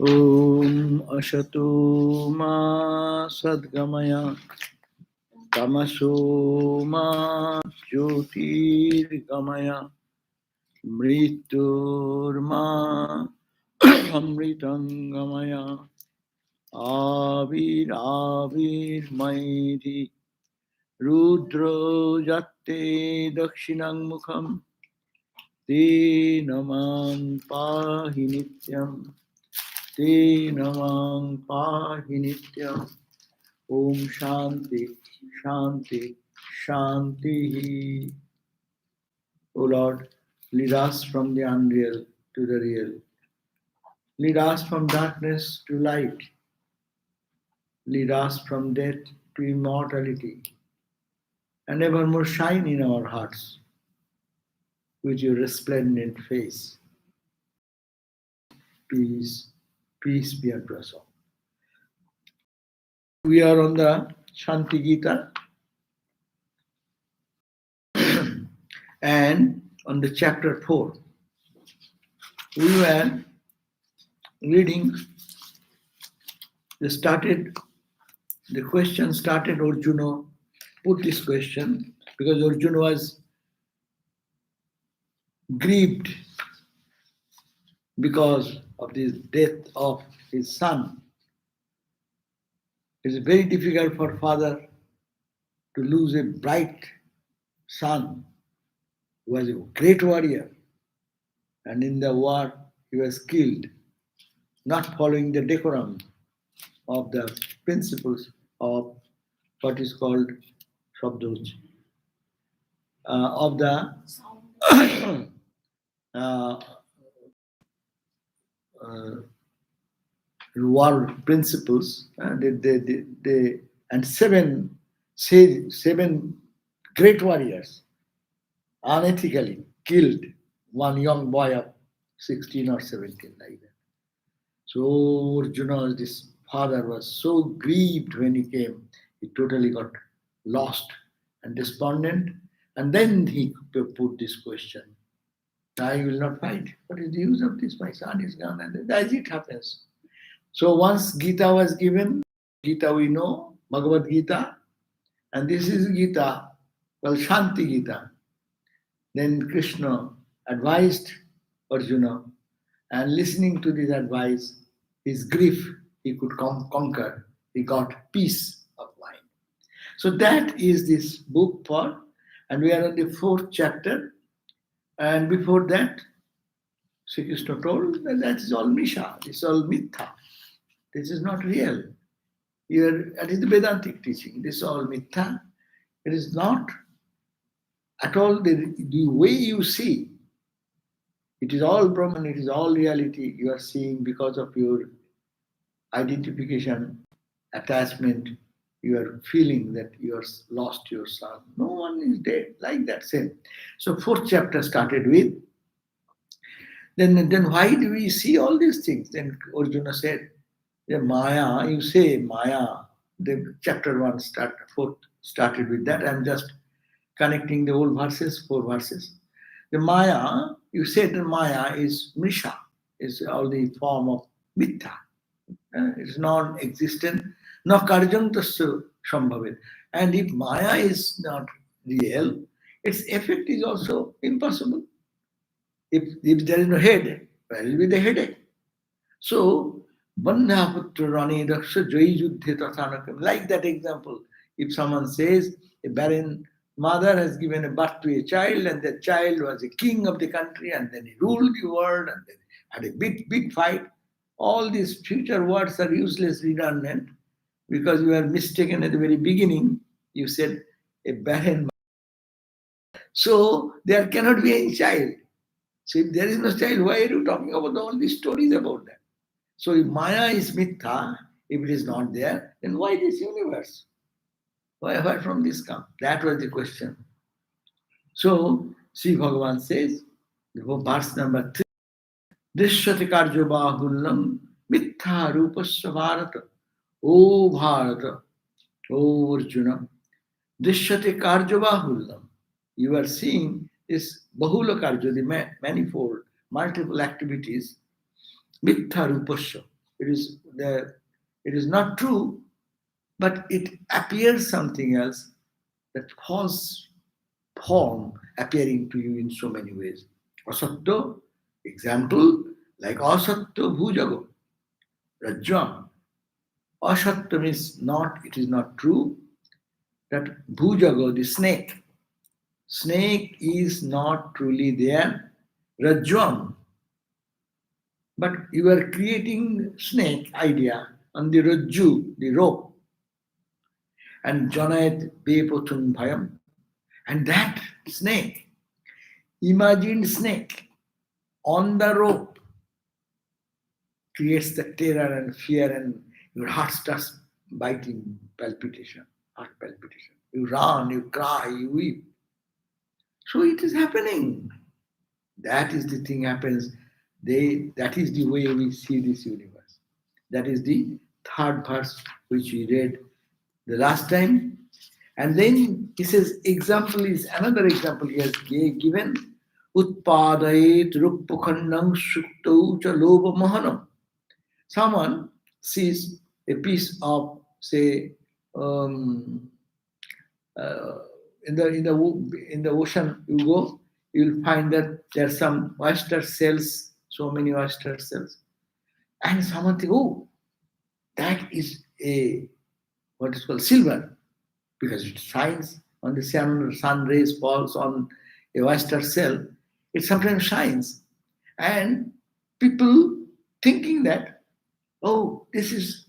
Om Ashato Ma Sadgamaya Tamaso Ma Jyotirgamaya Mriturma Amritangamaya Avir Maiti Rudro Jatte Dakshinang Mukham Te Namam Pahi Nityam Te Namam Pahi Nityam Om Shanti Shanti Shanti. O Lord, lead us from the unreal to the real. Lead us from darkness to light. Lead us from death to immortality. And evermore shine in our hearts with your resplendent face. Peace, peace be unto us all. We are on the Shanti Gita and on the chapter 4. We were reading, the question started, Arjuna put this question because Arjuna was grieved because of the death of his son. It is very difficult for a father to lose a bright son who was a great warrior, and in the war he was killed, not following the decorum of the principles of what is called śuktau, of the war principles. And seven great warriors unethically killed one young boy of 16 or 17, like that. So Arjuna, this father, was so grieved when he came. He totally got lost and despondent. And then he put this question: I will not fight. What is the use of this? My son is gone. And as it happens. So once Gita was given, Gita we know, Bhagavad Gita, and this is Gita, well, Shanti Gita. Then Krishna advised Arjuna, and listening to this advice, his grief he could conquer. He got peace of mind. So that is this book for, and we are on the 4th chapter. And before that, Sri Krishna told that is all Misha, this is all Mitha. This is not real. That is the Vedantic teaching. This is all Mitha. It is not at all the way you see. It is all Brahman, it is all reality you are seeing because of your identification, attachment. You are feeling that you are lost your son. No one is dead, like that same. So 4th chapter started with, then why do we see all these things? Then Arjuna said, the maya, you say maya, the chapter 1 started with that. I'm just connecting the old verses, 4 verses. The maya, you said the maya is mṛṣā, is all the form of mitha. It's non-existent. Na karyam tasya sambhavet. And if maya is not real, its effect is also impossible. If there is no head, where will be the headache? So, bandha putra rani daksha jai juddhe tathanakam. Like that example, if someone says a barren mother has given a birth to a child, and that child was a king of the country, and then he ruled the world, and then had a big fight. All these future words are useless, redundant, because you are mistaken at the very beginning. You said a barren mother. So there cannot be any child. So if there is no child, why are you talking about all these stories about that? So if Maya is mitha, if it is not there, then why this universe? Where from this come? That was the question. So Sri Bhagavan says, verse number 3, tat-kāryaṃ mitha rūpasya bharata. O Bharata, O Arjuna, tat-kāryaṃ. You are seeing this bahula karya, the manifold, multiple activities, mitha rūpasya. it is not true, but it appears something else, that false form appearing to you in so many ways. Asatya, example, like asatya bhujago, rajjam. Asatya means not, it is not true, that bhujago, the snake is not truly there, rajjam. But you are creating snake idea on the rajju, the rope, and janayat bepothun bhayam. And that snake, imagined snake on the rope, creates the terror and fear, and your heart starts biting, heart palpitation. You run, you cry, you weep. So it is happening. That is the thing happens. That is the way we see this universe. That is the third verse which we read the last time. And then he says, another example he has given, utpādayet rūpya-khaṇḍaṃ śuktau ca lobha-mohanam. Someone sees a piece of, say, in the ocean you go, you will find that there are some oyster shells, so many oyster shells, and someone thinks, oh, that is what is called silver, because it shines on the sun rays falls on a oyster shell, it sometimes shines, and people thinking that, oh, this is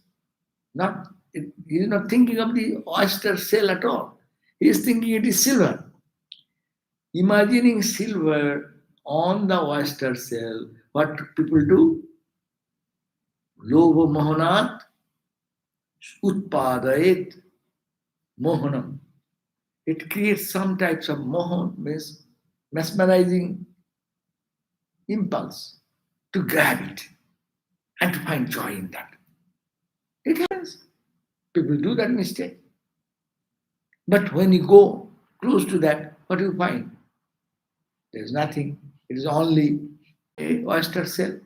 not, he is not thinking of the oyster shell at all. He is thinking it is silver. Imagining silver on the oyster shell, what people do? Lobha-mohanam, utpādayet mohanam. It creates some types of mohan, means mesmerizing impulse to grab it and to find joy in that. It happens. People do that mistake. But when you go close to that, what do you find? There is nothing. It is only a oyster shell.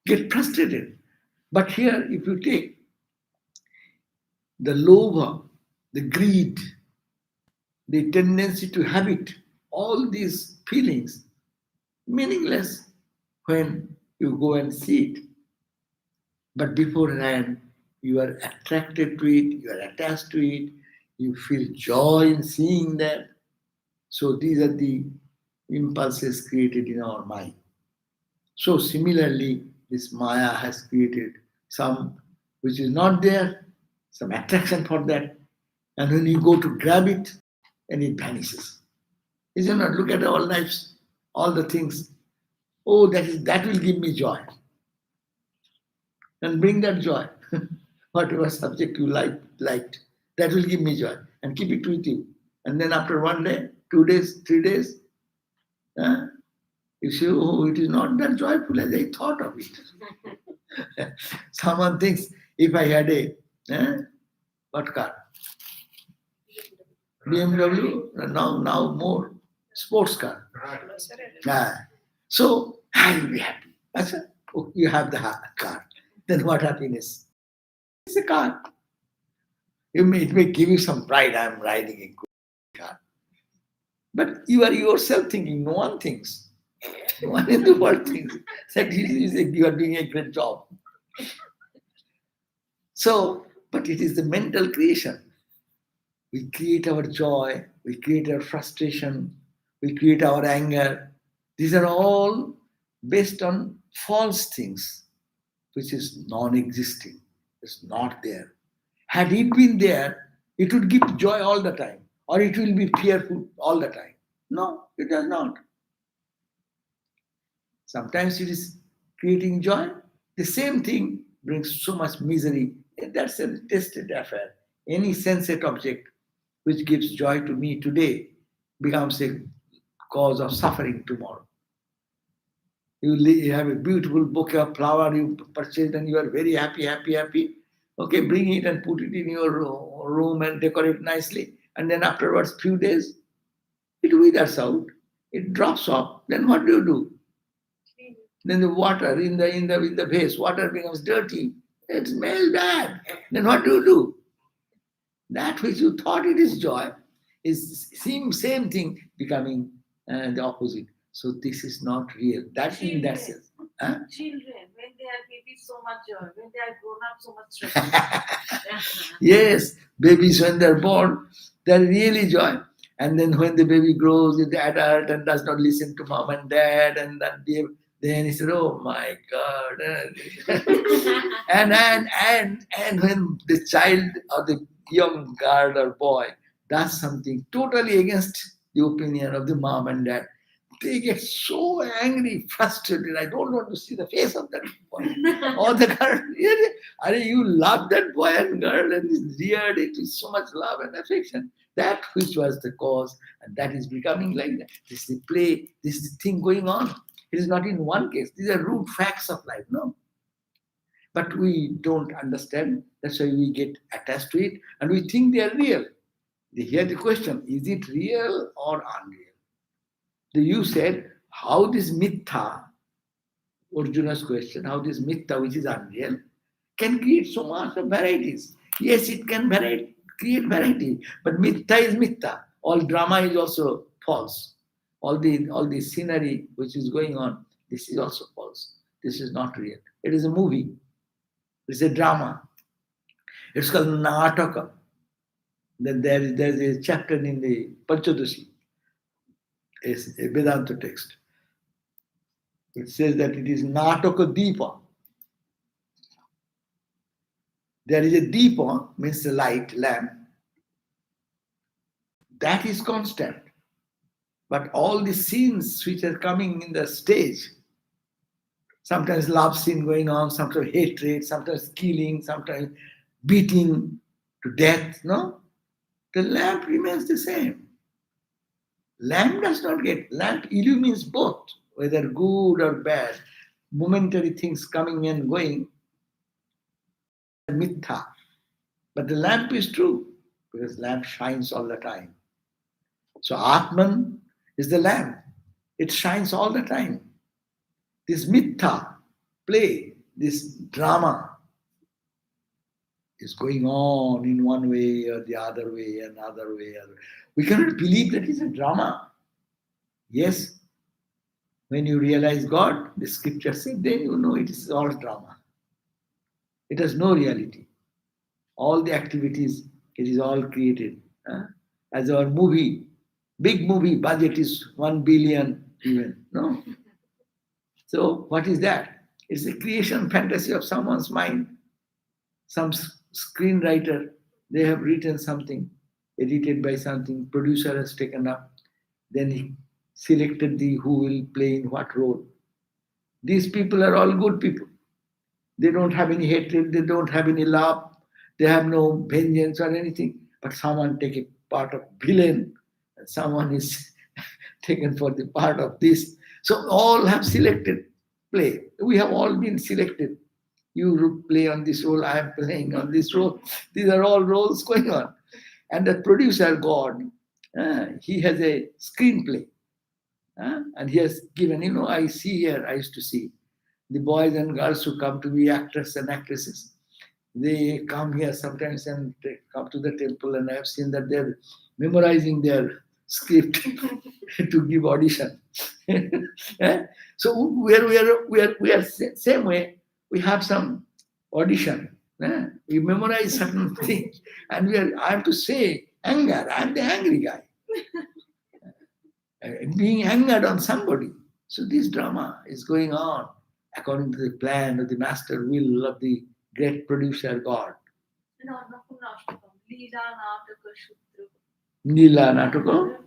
Get frustrated. But here, if you take the lobha, the greed, the tendency to have it, all these feelings, meaningless when you go and see it. But beforehand, you are attracted to it, you are attached to it, you feel joy in seeing that. So these are the impulses created in our mind. So similarly, this maya has created some which is not there, some attraction for that, and when you go to grab it, and it vanishes. Isn't it? Look at our lives, all the things. Oh, that will give me joy. And bring that joy. Whatever subject you liked, that will give me joy. And keep it with you. And then after 1 day, 2 days, 3 days, you say, oh, it is not that joyful as I thought of it. Someone thinks, if I had what car? BMW, now more sports car. So I will be happy. I said, oh, you have the car. Then what happiness? It's a car. It may give you some pride. I am riding a good car. But you are yourself thinking. No one thinks. No one in the world thinks that you are doing a great job. So, but it is the mental creation. We create our joy, we create our frustration, we create our anger. These are all based on false things, which is non-existing. It's not there. Had it been there, it would give joy all the time, or it will be fearful all the time. No, it does not. Sometimes it is creating joy. The same thing brings so much misery. That's a tested affair. Any sensate object which gives joy to me today becomes a cause of suffering tomorrow. You have a beautiful bouquet of flower you purchased and you are very happy. Okay, bring it and put it in your room and decorate nicely. And then afterwards, few days, it withers out. It drops off. Then what do you do? Then the water in the vase, water becomes dirty. It smells bad. Then what do? That which you thought it is joy is same thing becoming the opposite. So this is not real. That in that sense. Huh? Children, when they are babies, so much joy. When they are grown up, so much stress. Yes, babies when they're born, they're really joy. And then when the baby grows with the adult and does not listen to mom and dad, and then he said, "Oh my God!" and when the child or the young girl or boy does something totally against the opinion of the mom and dad, they get so angry, frustrated. I don't want to see the face of that boy or the girl. Really, you love that boy and girl and reared it with so much love and affection. That which was the cause, and that is becoming like that. This is the play, this is the thing going on. It is not in one case. These are root facts of life, no? But we don't understand. That's why we get attached to it and we think they are real. Here the question, is it real or unreal? You said, how this mithya, Arjuna's question, how this mithya, which is unreal, can create so much of varieties. Yes, it can create variety, but mithya is mithya. All drama is also false. All the scenery which is going on, this is also false. This is not real. It is a movie. It's a drama. It's called Nataka. Then there is a chapter in the Panchadashi, a Vedanta text. It says that it is Nataka Deepa. There is a Deepa, means the light, lamp. That is constant. But all the scenes which are coming in the stage, sometimes love scene going on, sometimes hatred, sometimes killing, sometimes beating to death, no? The lamp remains the same. Lamp does not lamp illumines both, whether good or bad, momentary things coming and going, mithya. But the lamp is true, because lamp shines all the time. So Atman is the lamp. It shines all the time. This mithya play, this drama is going on in one way or the other way, another way. We cannot believe that it's a drama. Yes, when you realize God, the scripture said, then you know it is all drama. It has no reality. All the activities, it is all created. As our movie, big movie, budget is 1 billion even, no? So what is that? It's a creation fantasy of someone's mind. Some screenwriter, they have written something, edited by something, producer has taken up, then he selected who will play in what role. These people are all good people. They don't have any hatred, they don't have any love, they have no vengeance or anything. But someone take a part of villain, and someone is taken for the part of this. So all have selected play. We have all been selected. You play on this role, I am playing on this role. These are all roles going on. And the producer, God, he has a screenplay. And he has given, I used to see the boys and girls who come to be actors and actresses. They come here sometimes and they come to the temple, and I have seen that they're memorizing their script to give audition. So we are same way. We have some audition. We memorize certain things, and I have to say anger. I am the angry guy, being angered on somebody. So this drama is going on according to the plan of the master will of the great producer God. Leela Nataka.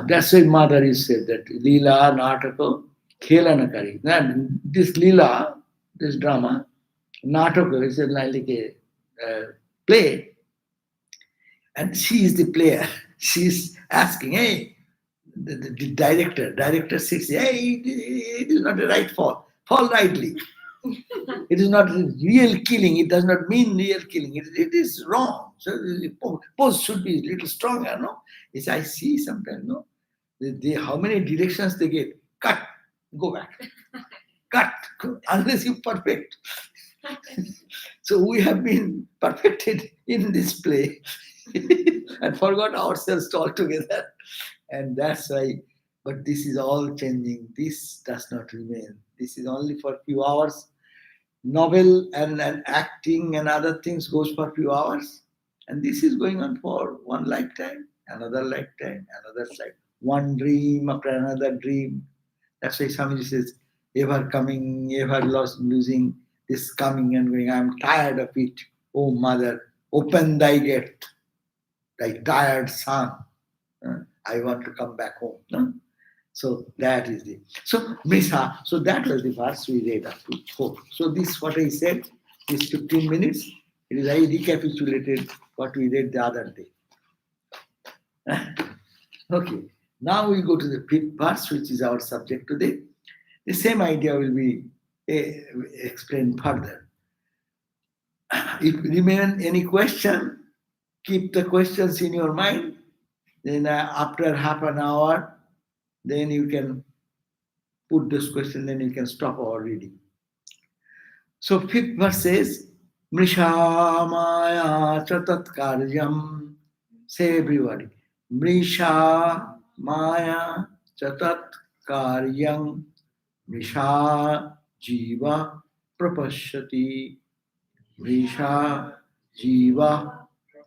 That's why mother is said that Leela Nataka Khelana Kari. This Leela, this drama, Nataka is like a play, and she is the player. She's asking, hey, the director says, hey, it is not the right fall. Fall rightly. It is not real killing. It does not mean real killing. It is wrong. So the pose should be a little stronger, no? It's I see sometimes, no? How many directions they get? Cut, go back. Cut, unless you perfect. So we have been perfected in this play and forgot ourselves altogether. And that's why, but this is all changing. This does not remain. This is only for a few hours. Novel and acting and other things goes for a few hours. And this is going on for one lifetime, another lifetime, another lifetime. One dream after another dream. That's why Swamiji says, ever coming, ever losing, this coming and going. I'm tired of it. Oh mother, open thy gate, thy tired son. I want to come back home. No? So that is it. So mṛṣā, so that was the verse we read up to 4. So this what I said, this 15 minutes, it is I recapitulated what we read the other day. Okay, now we go to the 5th verse, which is our subject today. The same idea will be explained further. If remain any question, keep the questions in your mind. Then after half an hour, then you can put this question, then you can stop our reading. So 5th verse says, mṛṣā-māyā tat-kāryaṃ. Say everybody, mṛṣā-māyā tat-kāryaṃ. mṛṣā-jīvaḥ pra-paśyati. mṛṣā-jīvaḥ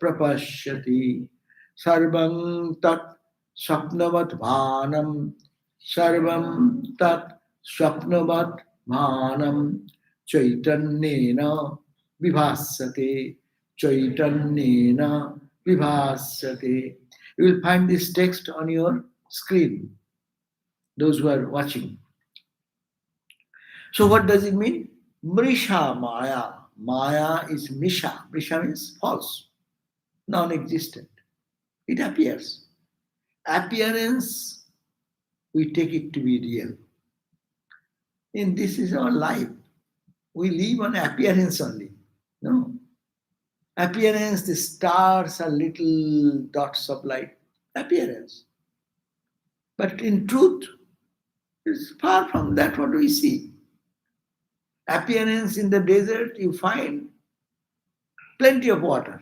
pra-paśyati. sarvaṃ tat-svapnavat-bhānaṃ. sarvaṃ tat-svapnavat-bhānaṃ. caitanyena vibhāsyate. caitanyena vibhāsyate. You will find this text on your screen, those who are watching. So what does it mean? mṛṣā-māyā. Maya is mṛṣā. Mṛṣā means false, non-existent. It appears. Appearance, we take it to be real. And this is our life. We live on appearance only. No. Appearance, the stars are little dots of light. Appearance. But in truth, it's far from that what we see. Appearance in the desert, you find plenty of water.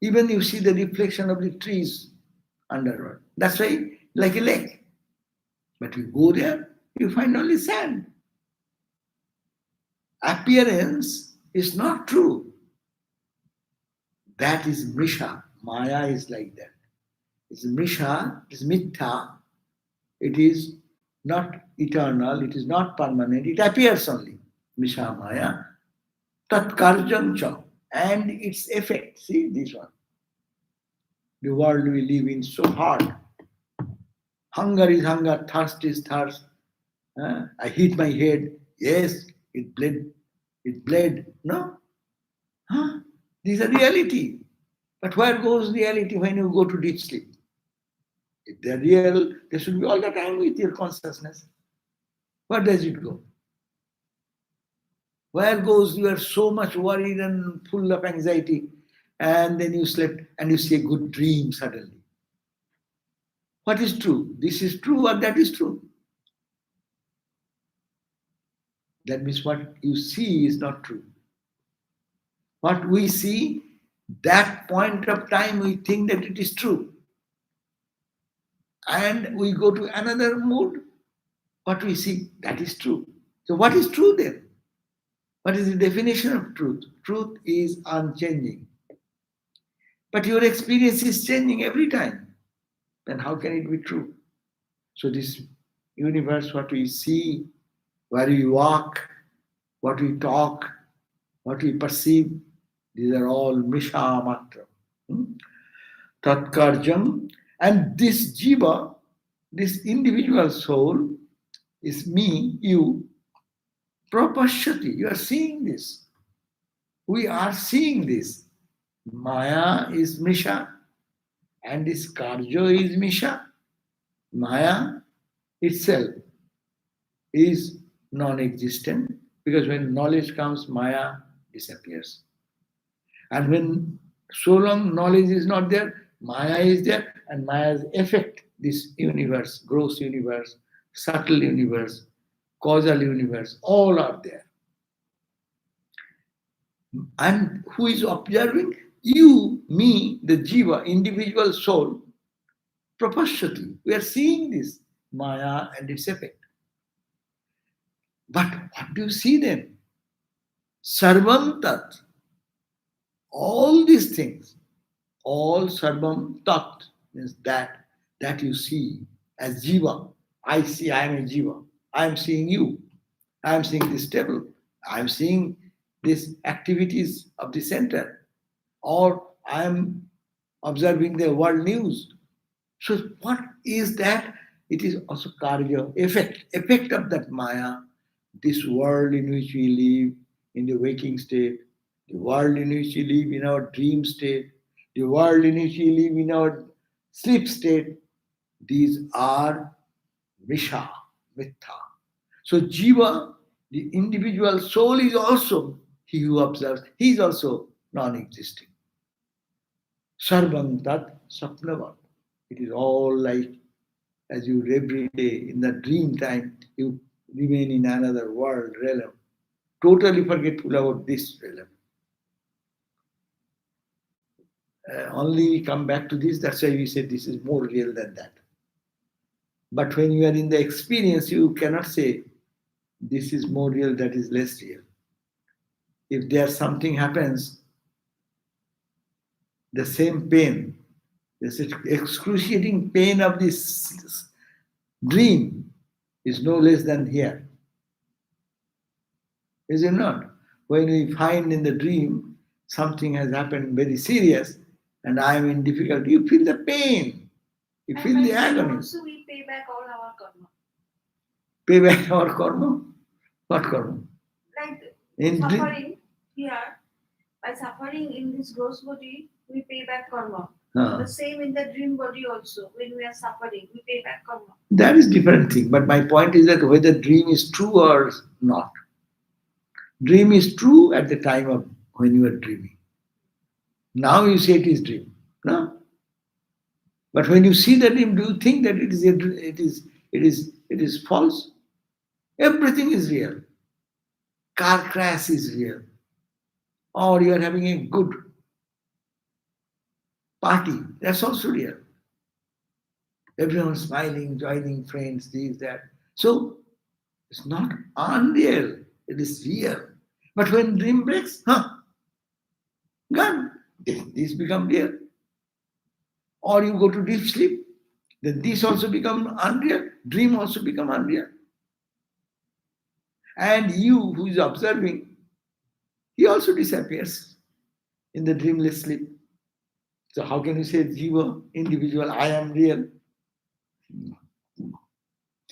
Even you see the reflection of the trees underwater. That's why, like a lake. But you go there, you find only sand. Appearance is not true. That is mṛṣā. Maya is like that. It's mṛṣā, it's mithya. It is not eternal, it is not permanent, it appears only. mṛṣā-māyā tat-kāryaṃ. And its effect, see this one. The world we live in so hard. Hunger is hunger, thirst is thirst. I hit my head, yes, it bled. No? These are reality. But where goes reality when you go to deep sleep? If they're real, they should be all the time with your consciousness. Where does it go? Where goes you are so much worried and full of anxiety, and then you slept and you see a good dream suddenly. What is true? This is true or that is true? That means what you see is not true. What we see, that point of time we think that it is true. And we go to another mood, what we see, that is true. So what is true then? What is the definition of truth? Truth is unchanging. But your experience is changing every time. Then how can it be true? So this universe, what we see, where we walk, what we talk, what we perceive, these are all mṛṣā-mātra. tat-kāryaṃ. And this jiva, this individual soul, is me, you, pra-paśyati. You are seeing this. We are seeing this. Maya is mṛṣā, and this karjo is mṛṣā. Maya itself is non-existent, Because when knowledge comes, maya disappears. And when so long knowledge is not there, maya is there, and maya's affect this universe, gross universe, subtle universe, causal universe, all are there. And who is observing? You, me, the jiva, individual soul, pra-paśyati. We are seeing this maya and its effect. But what do you see then? Sarvam tat. All these things, all sarvam tat means that you see as jiva. I see I am a jiva. I am seeing you. I am seeing this table. I am seeing these activities of the center. Or I am observing the world news. So what is that? It is also karya, effect of that maya, this world in which we live in the waking state, the world in which we live in our dream state, the world in which we live in our sleep state. These are mṛṣā, mitha. So jiva, the individual soul, is also he who observes. He is also non-existing. Sarvam tat-svapnavat. It is all like as you every day in the dream time, you remain in another world, realm, totally forgetful about this realm. Only we come back to this, that's why we say this is more real than that. But when you are in the experience, you cannot say this is more real, that is less real. If there something happens, the same pain, this excruciating pain of this dream is no less than here. Is it not? When we find in the dream something has happened very serious and I am in difficulty, you feel the pain, you And feel the by agony. also we pay back all our karma. Pay back our karma? What karma? Like In dream? suffering here, by suffering in this gross body, we pay back karma. Ah. The same in the dream body also. When we are suffering, we pay back karma. That is different thing. But my point is that whether dream is true or not. Dream is true at the time of when you are dreaming. Now you say it is dream. No? But when you see the dream, do you think that it is false? Everything is real. Car crash is real. Or you are having a good party. That's also real. Everyone smiling, joining friends, this, that. So it's not unreal. It is real. But when dream breaks, gone. This become real. Or you go to deep sleep, then this also become unreal. Dream also become unreal. And you who is observing, he also disappears in the dreamless sleep. So how can you say jiva, individual, I am real?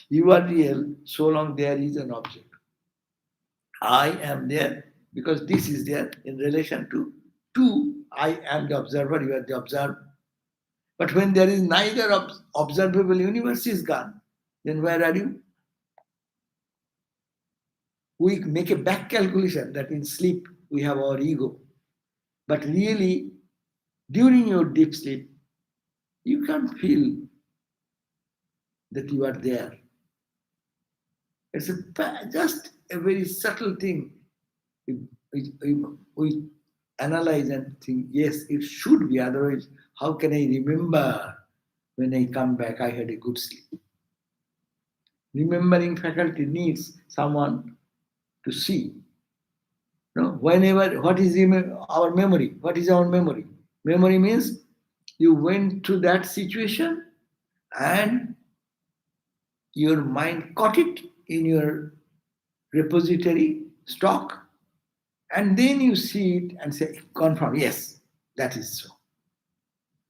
You are real so long there is an object. I am there because this is there in relation to two. I am the observer, you are the observer. But when there is neither observable universe is gone, then where are you? We make a back calculation that in sleep we have our ego. But really, during your deep sleep, you can't feel that you are there. It's just a very subtle thing. We analyze and think, yes, it should be, otherwise, how can I remember when I come back I had a good sleep? Remembering faculty needs someone to see. No? Whenever, what is our memory? What is our memory? Memory means you went through that situation and your mind caught it in your repository stock, and then you see it and say, confirm, yes, that is so.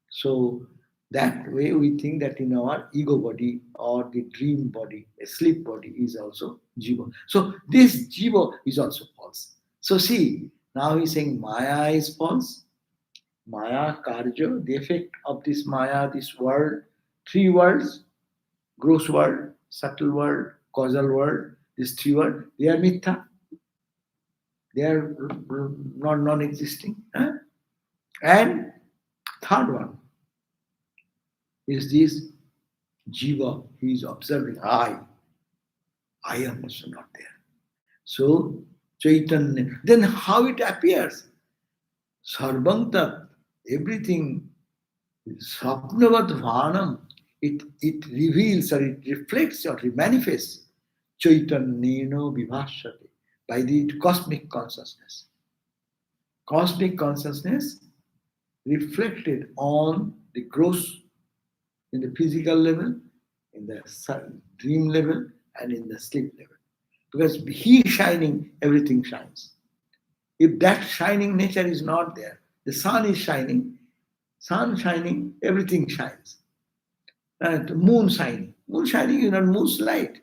So that way we think that in our ego body or the dream body, a sleep body is also jiva. So this jiva is also false. So see, now he's saying maya is false. Maya, karya, the effect of this maya, this world, three worlds, gross world, subtle world, causal world, these three worlds, they are mitha. They are not non-existing. Huh? And third one is this jiva. He is observing I am also not there. So caitanya. Then how it appears? Sarvaṃ tat, everything, svapnavat-bhānaṃ, it reveals or it reflects or it manifests caitanyena vibhāsyate, by the cosmic consciousness. Cosmic consciousness reflected on the gross, in the physical level, in the dream level, and in the sleep level. Because he shining, everything shines. If that shining nature is not there, the sun is shining, everything shines. And moon shining is not moon's light.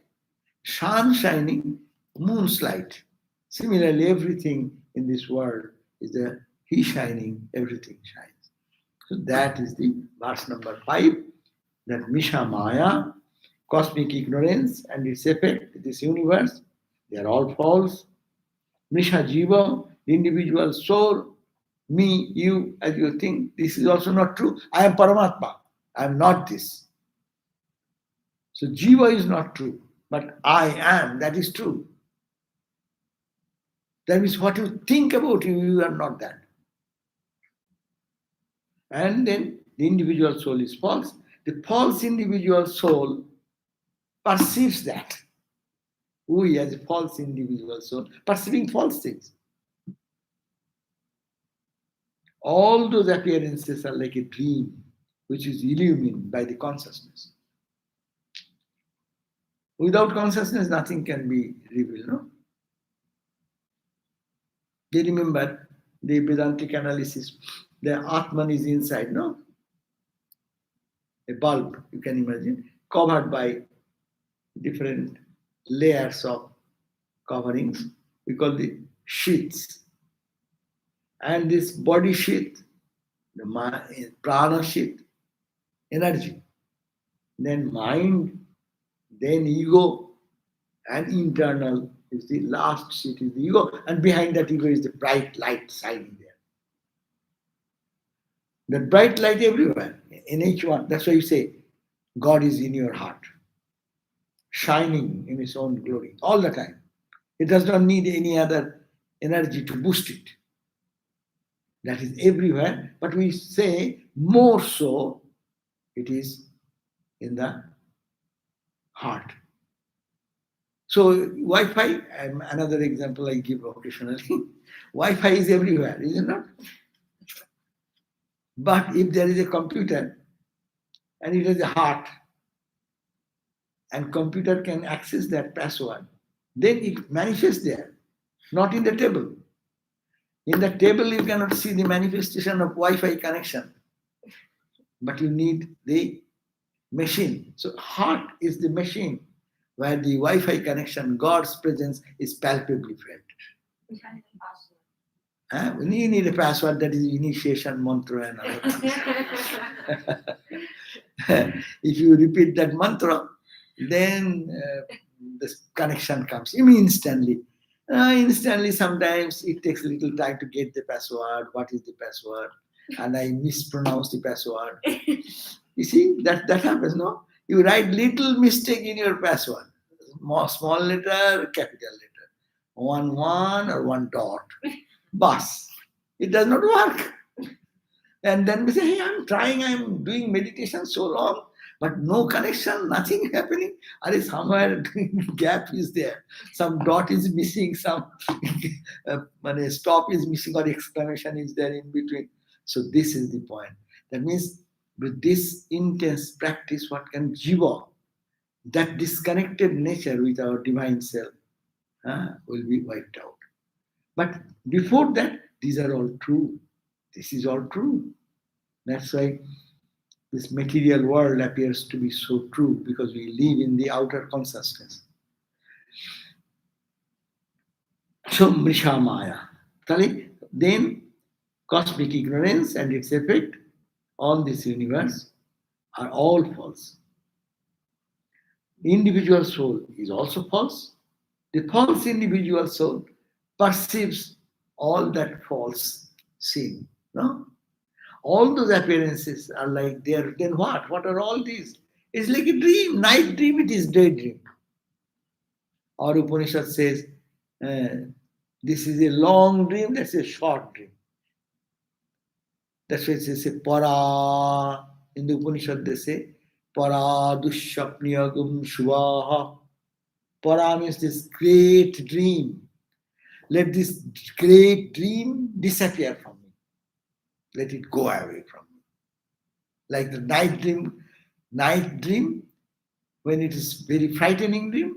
Sun shining, moon's light. Similarly, everything in this world is there. He shining, everything shines. So that is the verse number 5, that mṛṣā-māyā, cosmic ignorance and its effect, this universe, they are all false. mṛṣā-jīvaḥ, the individual soul, me, you, as you think, this is also not true. I am Paramatma. I am not this. So jiva is not true, but I am, that is true. That means what you think about you, you are not that. And then the individual soul is false. The false individual soul perceives that. We as a false individual soul, perceiving false things. All those appearances are like a dream which is illumined by the consciousness. Without consciousness, nothing can be revealed, no? They remember the Vedantic analysis, the Atman is inside, no? A bulb, you can imagine, covered by different layers of coverings. We call the sheaths. And this body sheath, the prana sheath, energy. Then mind, then ego, and internal is the last sheath, is the ego, and behind that ego is the bright light shining there. That bright light everywhere, in each one. That's why you say, God is in your heart, shining in His own glory all the time. It does not need any other energy to boost it. That is everywhere, but we say more so it is in the heart. So Wi-Fi, another example I give occasionally, Wi-Fi is everywhere, is it not? But if there is a computer and it has a heart, and computer can access that password, then it manifests there, not in the table. In the table you cannot see the manifestation of Wi-Fi connection, but you need the machine. So heart is the machine where the Wi-Fi connection, God's presence is palpably felt. You need a password, that is initiation mantra and other things. If you repeat that mantra, then the connection comes instantly. Instantly, sometimes it takes a little time to get the password. What is the password? And I mispronounce the password. You see, that happens, no? You write little mistake in your password. Small letter, capital letter. 1 or 1 dot. Bus. It does not work. And then we say, hey, I'm trying, I'm doing meditation so long, but no connection, nothing happening. Somewhere gap is there. Some dot is missing, some stop is missing, or exclamation is there in between. So this is the point. That means with this intense practice, what can jiva, that disconnected nature with our divine self, will be wiped out. But before that, these are all true. This is all true. That's why this material world appears to be so true, because we live in the outer consciousness. So mṛṣā-māyā. Then cosmic ignorance and its effect on this universe are all false. The individual soul is also false. The false individual soul perceives all that false sin. No? All those appearances are like there. Then what? What are all these? It's like a dream. Night dream, it is daydream. Our Upanishad says, this is a long dream, that's a short dream. That's why they say purā. In the Upanishad they say, purā duṣṣapniyagum śuvaha. Purā means this great dream. Let this great dream disappear from me. Let it go away from me. Like the night dream, when it is very frightening dream,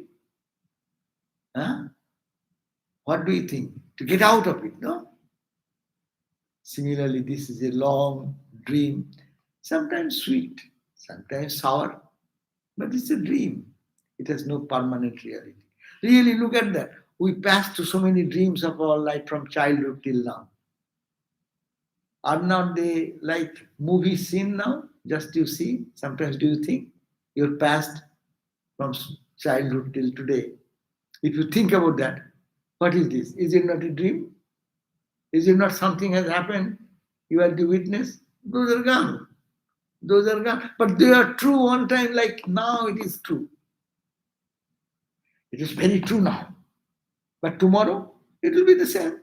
what do you think? To get out of it, no? Similarly, this is a long dream, sometimes sweet, sometimes sour, but it's a dream. It has no permanent reality. Really look at that. We pass through so many dreams of our life from childhood till now. Are not they like movie scene now? Just you see, sometimes do you think your past from childhood till today? If you think about that, what is this? Is it not a dream? Is it not something has happened? You are the witness? Those are gone. Those are gone. But they are true one time, like now it is true. It is very true now. But tomorrow, it will be the same.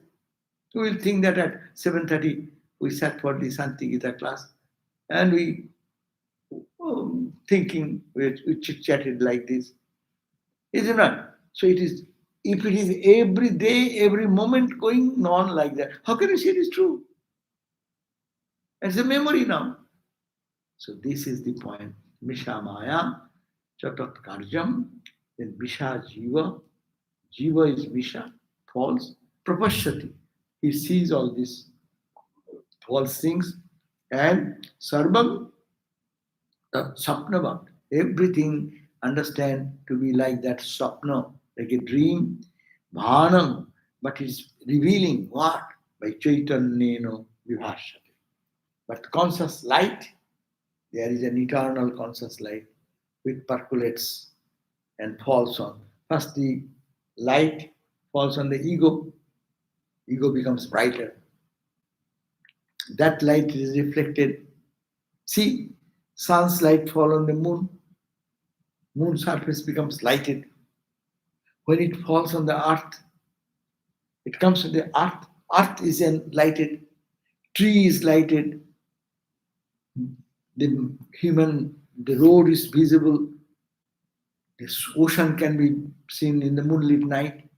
You will think that at 7:30, we sat for the Shanti Gita class, and we thinking, we chit-chatted like this. Is it not? So it is, if it is every day, every moment going on like that, how can you say it is true? It's a memory now. So this is the point. mṛṣā-māyā, tat-kāryaṃ, then mṛṣā-jīvaḥ. Jiva is mṛṣā, false. pra-paśyati. He sees all these false things. And sarvaṃ, tat-svapnavat. Everything understand to be like that sapna, like a dream. bhānaṃ, but it's revealing what? By caitanyena vibhāsyate. But conscious light, there is an eternal conscious light which percolates and falls on. First the light falls on the ego. Ego becomes brighter. That light is reflected. See, sun's light falls on the moon. Moon surface becomes lighted. When it falls on the earth, it comes to the earth. Earth is lighted. Tree is lighted. The road is visible. This ocean can be seen in the moonlit night.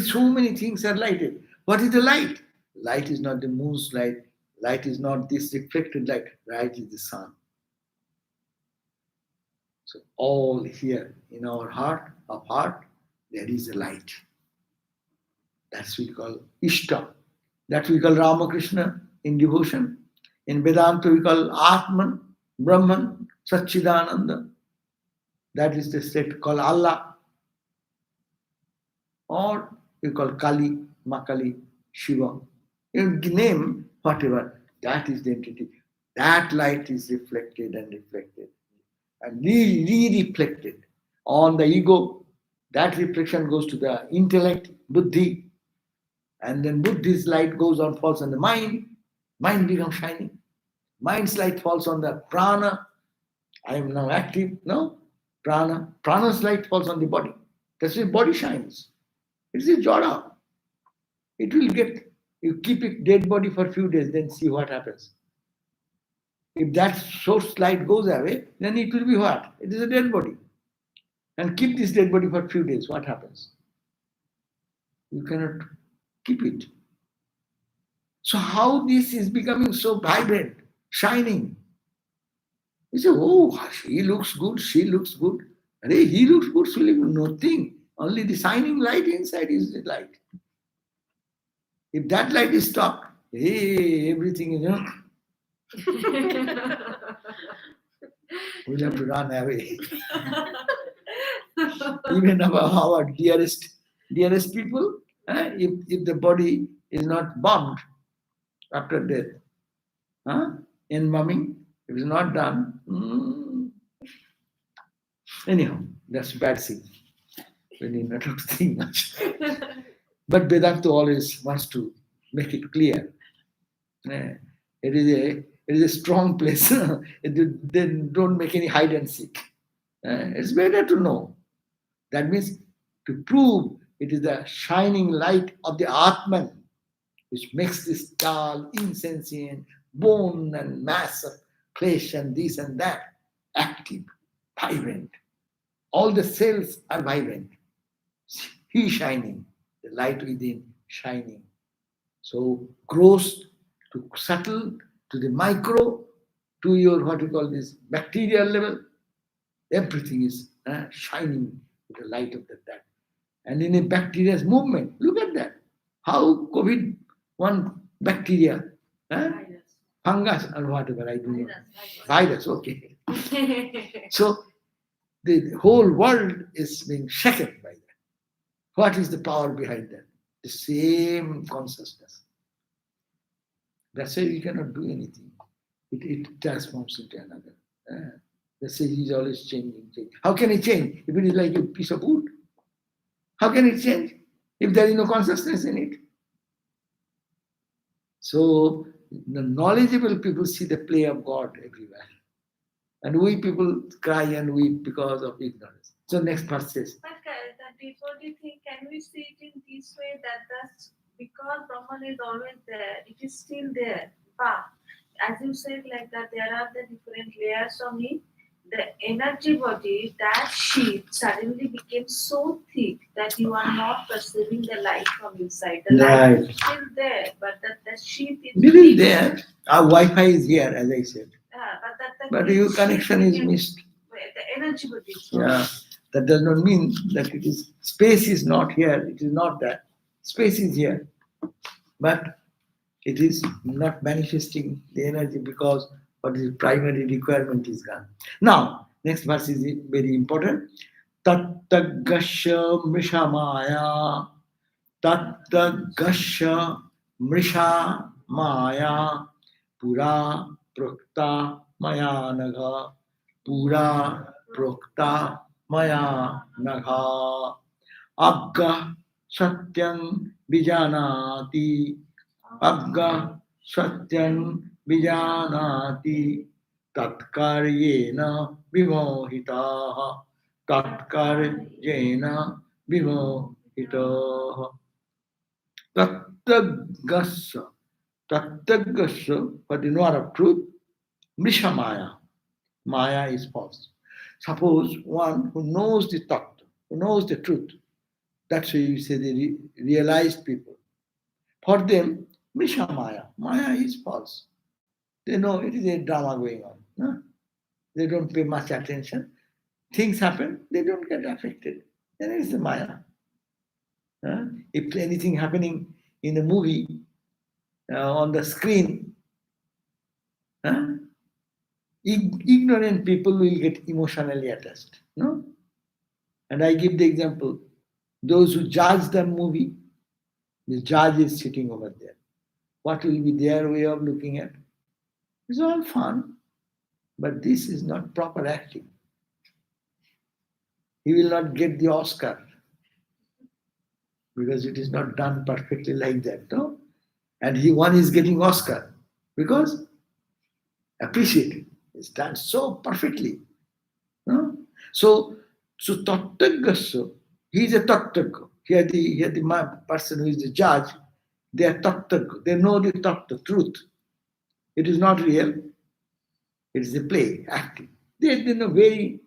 So many things are lighted. What is the light? Light is not the moon's light. Light is not this reflected light. Light is the sun. So all here in our heart, there is a light. That's what we call Ishta. That we call Ramakrishna in devotion. In Vedanta we call Atman, Brahman, Satchidananda. That is the state called Allah. Or you call Kali, Makali, Shiva. You name whatever. That is the entity. That light is reflected and re-reflected on the ego. That reflection goes to the intellect, buddhi, and then buddhi's light goes on, falls on the mind. Mind becomes shining. Mind's light falls on the prana. I am now active. No, prana. Prana's light falls on the body. That's why body shines. It's a jada. It will get. You keep it dead body for a few days, then see what happens. If that source light goes away, then it will be what? It is a dead body. And keep this dead body for a few days, what happens? You cannot keep it. So how this is becoming so vibrant, shining? You say, oh, he looks good, she looks good. And he looks good, she looks good. Nothing. Only the shining light inside is the light. If that light is stopped, everything is, we'll have to run away. Even our dearest people, if the body is not bombed after death, embalming, if it's not done, anyhow, that's a bad thing. We need not to think much. But Vedanta always wants to make it clear. It is a strong place. Then don't make any hide and seek. It's better to know. That means to prove it is the shining light of the Atman which makes this dull, insentient bone and mass of flesh and this and that active, vibrant. All the cells are vibrant. He is shining, the light within shining. So gross to subtle to the micro to your what you call this bacterial level, everything is shining with the light of that. And in a bacteria's movement, look at that. How COVID one bacteria, fungus or whatever I don't know. Virus, okay. So the whole world is being shaken by that. What is the power behind that? The same consciousness. That's why you cannot do anything. It transforms into another. That's why he's always changing. How can it change if it is like a piece of wood? How can it change if there is no consciousness in it? So the knowledgeable people see the play of God everywhere. And we people cry and weep because of ignorance. So next verse says. But the devotee thing, can we see it in this way that that's because Brahman is always there, it is still there. But as you said, like that, there are the different layers of it. The energy body, that sheet suddenly became so thick that you are not perceiving the light from inside. The light is still there, but the sheet is it is there. Our Wi-Fi is here, as I said. But your connection is missed. The energy body is yeah. That does not mean that it is space is not here. It is not that. Space is here. But it is not manifesting the energy because what is primary requirement is gone. Now, next verse is very important. Tat-kāryaṃ mṛṣā-māyā. Tat-kāryaṃ mṛṣā-māyā. Purā, proktā, anagha. Purā, proktā, anagha. Agga satyam vijanati. Agga satyam vijanati. tat-kāryeṇa vimohitaha. tat-kāryeṇa vimohitaha. Tat-kāryaṃ. Tat-kāryaṃ, for the knower of truth, mṛṣā-māyā. Maya is false. Suppose one who knows the tattva, who knows the truth, that's why you say the realized people. For them, mṛṣā-māyā, Maya is false. They know it is a drama going on. No? They don't pay much attention. Things happen, they don't get affected. Then it is the Maya. If anything happening in a movie, on the screen, ignorant people will get emotionally attached. No? And I give the example, those who judge the movie, the judge is sitting over there. What will be their way of looking at? It's all fun, but this is not proper acting. He will not get the Oscar because it is not done perfectly like that. No? And one is getting Oscar because appreciated. It's done so perfectly. No? So tat-kāryaṃ, he is a tat-kāryaṃ. Here the person who is the judge, they are tat-kāryaṃ. They know the tattva, truth. It is not real. It is a play, acting. They know very.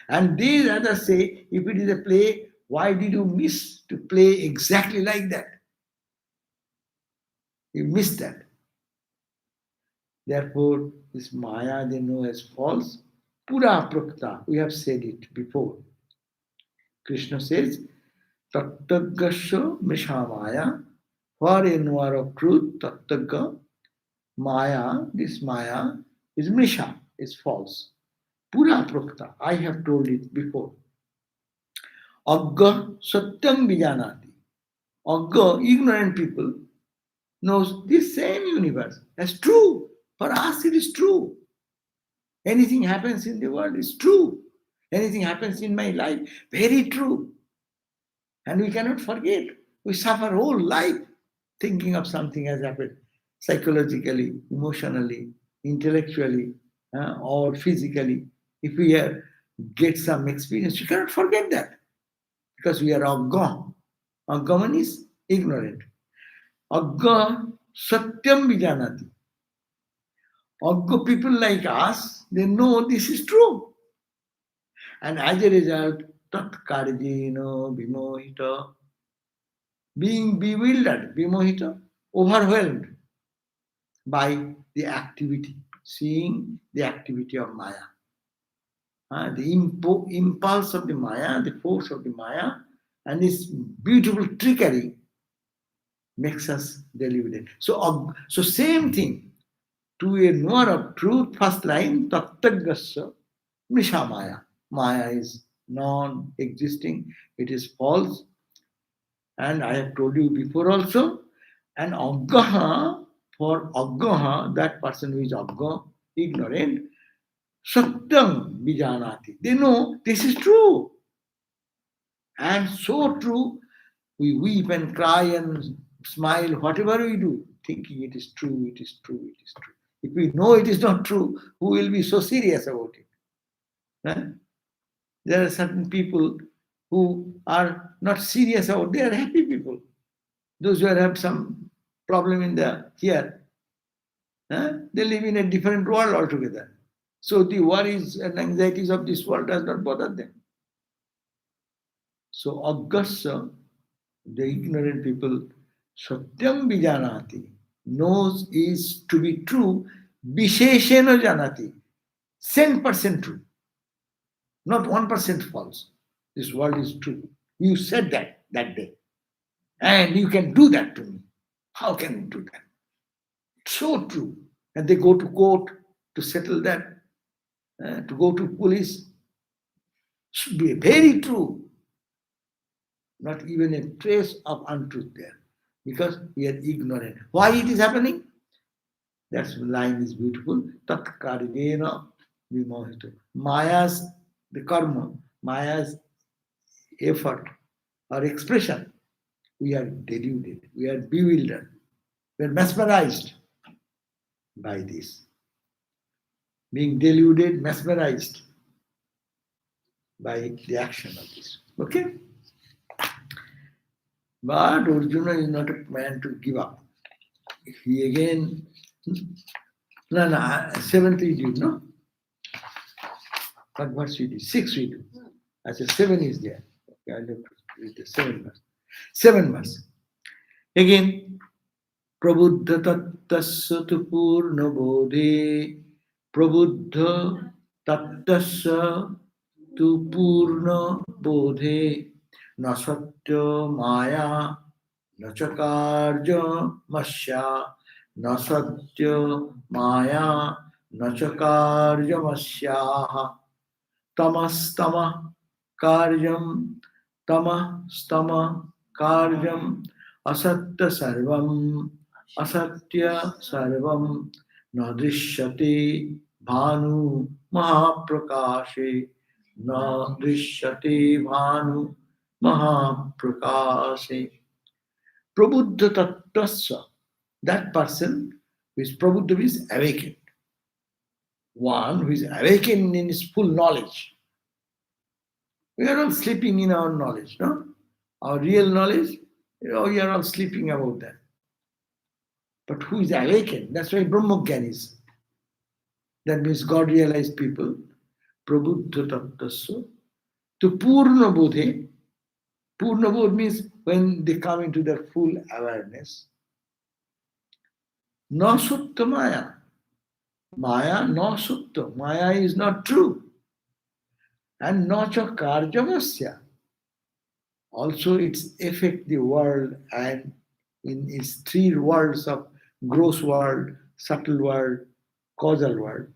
And these others say, if it is a play, why did you miss to play exactly like that? You missed that. Therefore, this Maya they know as false. Purā proktā, we have said it before. Krishna says, tat-kāryaṃ mṛṣā-māyā, for a knower of truth, tat-kāryaṃ, Maya, this Maya is mṛṣā, is false. Purā proktā, I have told it before. Agga satyam vijanati. Agga, ignorant people, knows this same universe as true. For us, it is true. Anything happens in the world is true. Anything happens in my life, very true. And we cannot forget We suffer whole life thinking of something has happened psychologically, emotionally, intellectually, or physically. If we get some experience, we cannot forget that because we are agga. Agga means ignorant. Agga satyam vijanati. Agga people like us, they know this is true. And as a result, tat-kāryaṇa vimohita, being bewildered, vimohita, overwhelmed by the activity, seeing the activity of maya. The impulse of the maya, the force of the maya, and this beautiful trickery makes us deluded. So same thing. To a knower of truth, first line, tat-tvajñasya, mṛṣā-māyā. Maya is non-existing, it is false. And I have told you before also, and aggaha, for aggaha, that person who is agga, ignorant, satyam vijanati. They know this is true. And so true, we weep and cry and smile, whatever we do, thinking it is true, it is true, it is true. If we know it is not true, who will be so serious about it? There are certain people who are not serious about it. They are happy people. Those who have some problem in here, they live in a different world altogether. So the worries and anxieties of this world does not bother them. So aggasya, the ignorant people, satyam vijanati, knows is to be true, visheshena janati, 10% true, not 1% false. This world is true. You said that day. And you can do that to me. How can you do that? So true. And they go to court to settle that, to go to police. Should be very true. Not even a trace of untruth there. Because we are ignorant. Why it is happening? That line is beautiful. tat-kāryeṇa vimohito. Maya's, the karma, Maya's effort or expression, we are deluded, we are bewildered, we are mesmerized by this. Being deluded, mesmerized by the action of this. Okay? But Arjuna is not a man to give up. He again, seventh we did, no? What verse we did? 6 we do. I said 7 is there. Okay, I'll have to read the 7 verse. 7 verse. Again, prabuddha-tattvasya tu purṇa-bodhe, prabuddha-tattvasya tu purṇa-bodhe, na satya-māyā, na cat-kāryaṃ, na satya-māyā, na cat-kāryaṃ, tamastamaḥ-kāryam, tamastamaḥ-kāryam, asatya-sarvaṃ, asatya-sarvaṃ, na drishyate bhānu-mahā-prakāśe, na drishyate bhānu-mahā-prakāśe. Prabuddha-tattvasya, that person who is prabuddha is awakened. One who is awakened in his full knowledge. We are all sleeping in our knowledge, no? Our real knowledge, we are all sleeping about that. But who is awakened? That's why Brahmogyanis. That means God realized people. Prabuddha-tattvasya. To pūrṇa-bodhe. Purna-bodhe means when they come into their full awareness. Na sutta-māyā. Maya no sutta. Maya is not true. And na cat-kāryaṃ. Also its affect the world and in its 3 worlds of gross world, subtle world, causal world.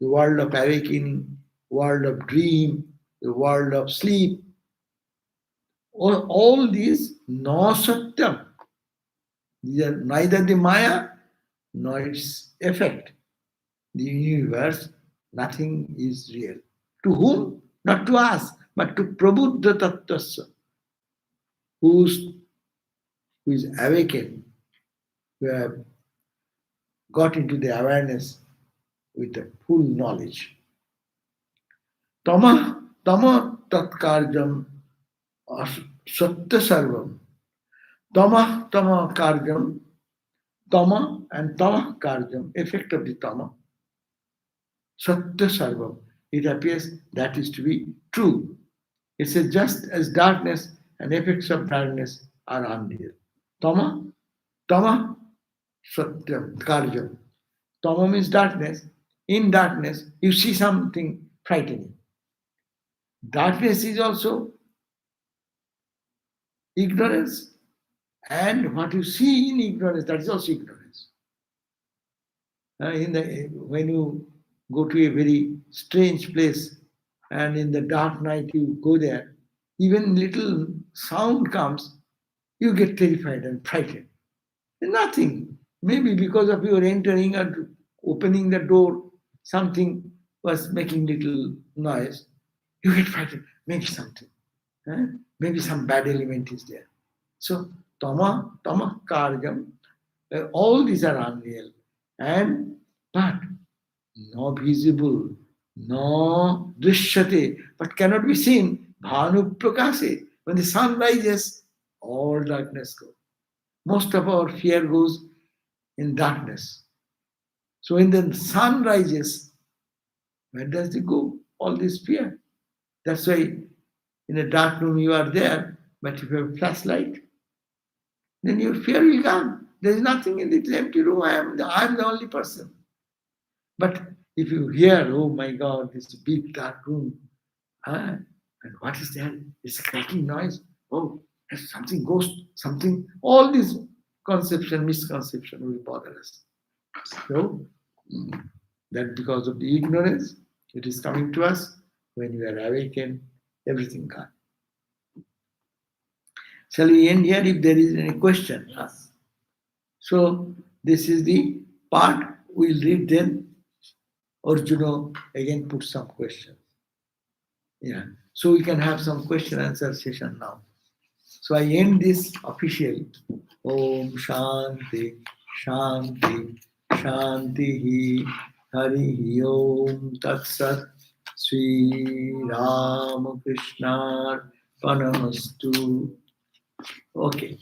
The world of awakening, world of dream, the world of sleep. All these no satyam. These are neither the maya nor its effect. The universe, nothing is real. To whom? Not to us, but to prabuddha-tattvasya, whose who is awakened, who have got into the awareness with the full knowledge. tat-kāryaṃ satya-sarvaṃ. Tama-karyaṃ, tama and tama-karyaṃ, effect of the tama. Satya-sarvaṃ. It appears that is to be true. It says just as darkness and effects of darkness are unreal. Tama satya-kāryaṃ. Tama means darkness. In darkness, you see something frightening. Darkness is also ignorance, and what you see in ignorance, that is also ignorance. When you go to a very strange place and in the dark night you go there, even little sound comes, you get terrified and frightened. Nothing. Maybe because of your entering and opening the door, something was making little noise. You get frightened. Maybe something. Maybe some bad element is there. So, tama-karyam, all these are unreal. But no visible, no drishyate, but cannot be seen. Bhānu-prakāśe. When the sun rises, all darkness goes. Most of our fear goes in darkness. So when the sun rises, where does it go? All this fear. That's why in a dark room you are there, but if you have a flashlight, then your fear will come. There is nothing in this empty room. I am the only person. But if you hear, oh my God, this big dark room, and what is that? It's a cracking noise. Oh, there's something, ghost, something. All this conception, misconception will bother us. So, that because of the ignorance, it is coming to us. When we are awakened, everything gone. Shall we end here if there is any question? Yes. So, this is the part we'll read then. Arjuna again put some questions. Yeah. So we can have some question answer session now. So I end this officially. Om Shanti, Shanti, Shanti, Hari Om Tat Sat, Sri Ramakrishna Panamastu. Okay.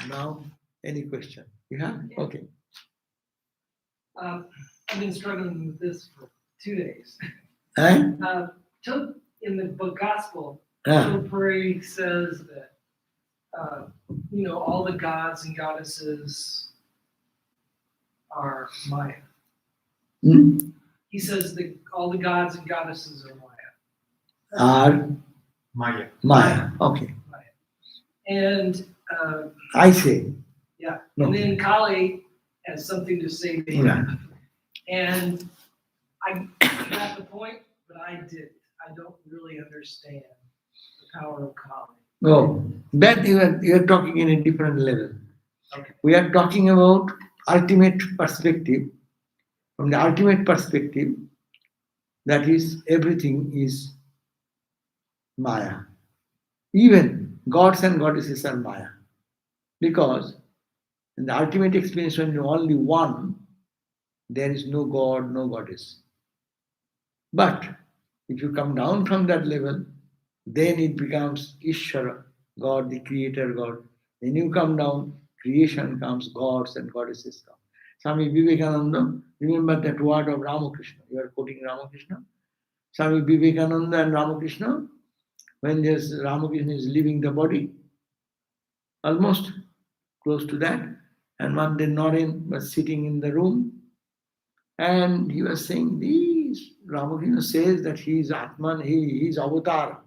Now, any question? You have? Okay. I've been struggling with this for 2 days. And? In the book Gospel, Ah. Puri says that all the gods and goddesses are Maya. Hmm? He says that all the gods and goddesses are Maya. Are Maya. Maya. Okay. Maya. And I say. yeah, No. and then Kali has something to say to him. Yeah. And I got the point, but I didn't. I don't really understand the power of Kali. No, that you are talking in a different level. Okay. We are talking about ultimate perspective. From the ultimate perspective, that is, everything is Maya. Even gods and goddesses are Maya. Because in the ultimate experience, when you are only one, there is no god, no goddess. But if you come down from that level, then it becomes Ishvara, God, the creator God. Then you come down, creation comes, gods and goddesses come. Swami Vivekananda, remember that word of Ramakrishna. You are quoting Ramakrishna. Swami Vivekananda and Ramakrishna, when Ramakrishna is leaving the body, almost close to that, and one day Naren was sitting in the room, and he was saying, Ramakrishna says that he is Atman, he is Avatar.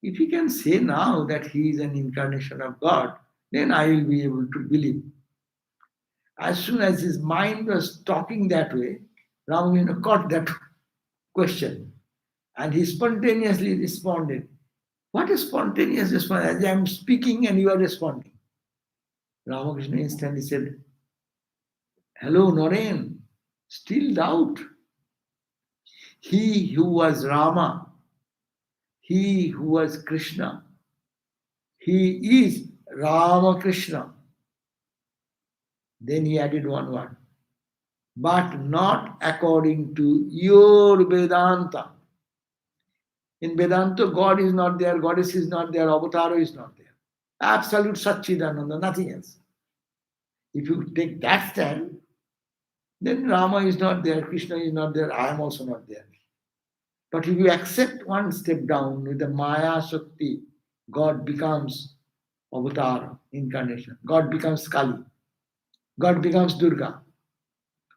If he can say now that he is an incarnation of God, then I will be able to believe. As soon as his mind was talking that way, Ramakrishna caught that question and he spontaneously responded. What is spontaneous response? As I am speaking and you are responding. Ramakrishna instantly said, hello, Naren, still doubt. He who was Rama, he who was Krishna, he is Ramakrishna. Then he added one word. But not according to your Vedanta. In Vedanta, God is not there, Goddess is not there, Avatar is not there. Absolute Satchidananda, nothing else. If you take that stand, then Rama is not there, Krishna is not there, I am also not there. But if you accept one step down with the Maya Shakti, God becomes Avatar, incarnation. God becomes Kali. God becomes Durga.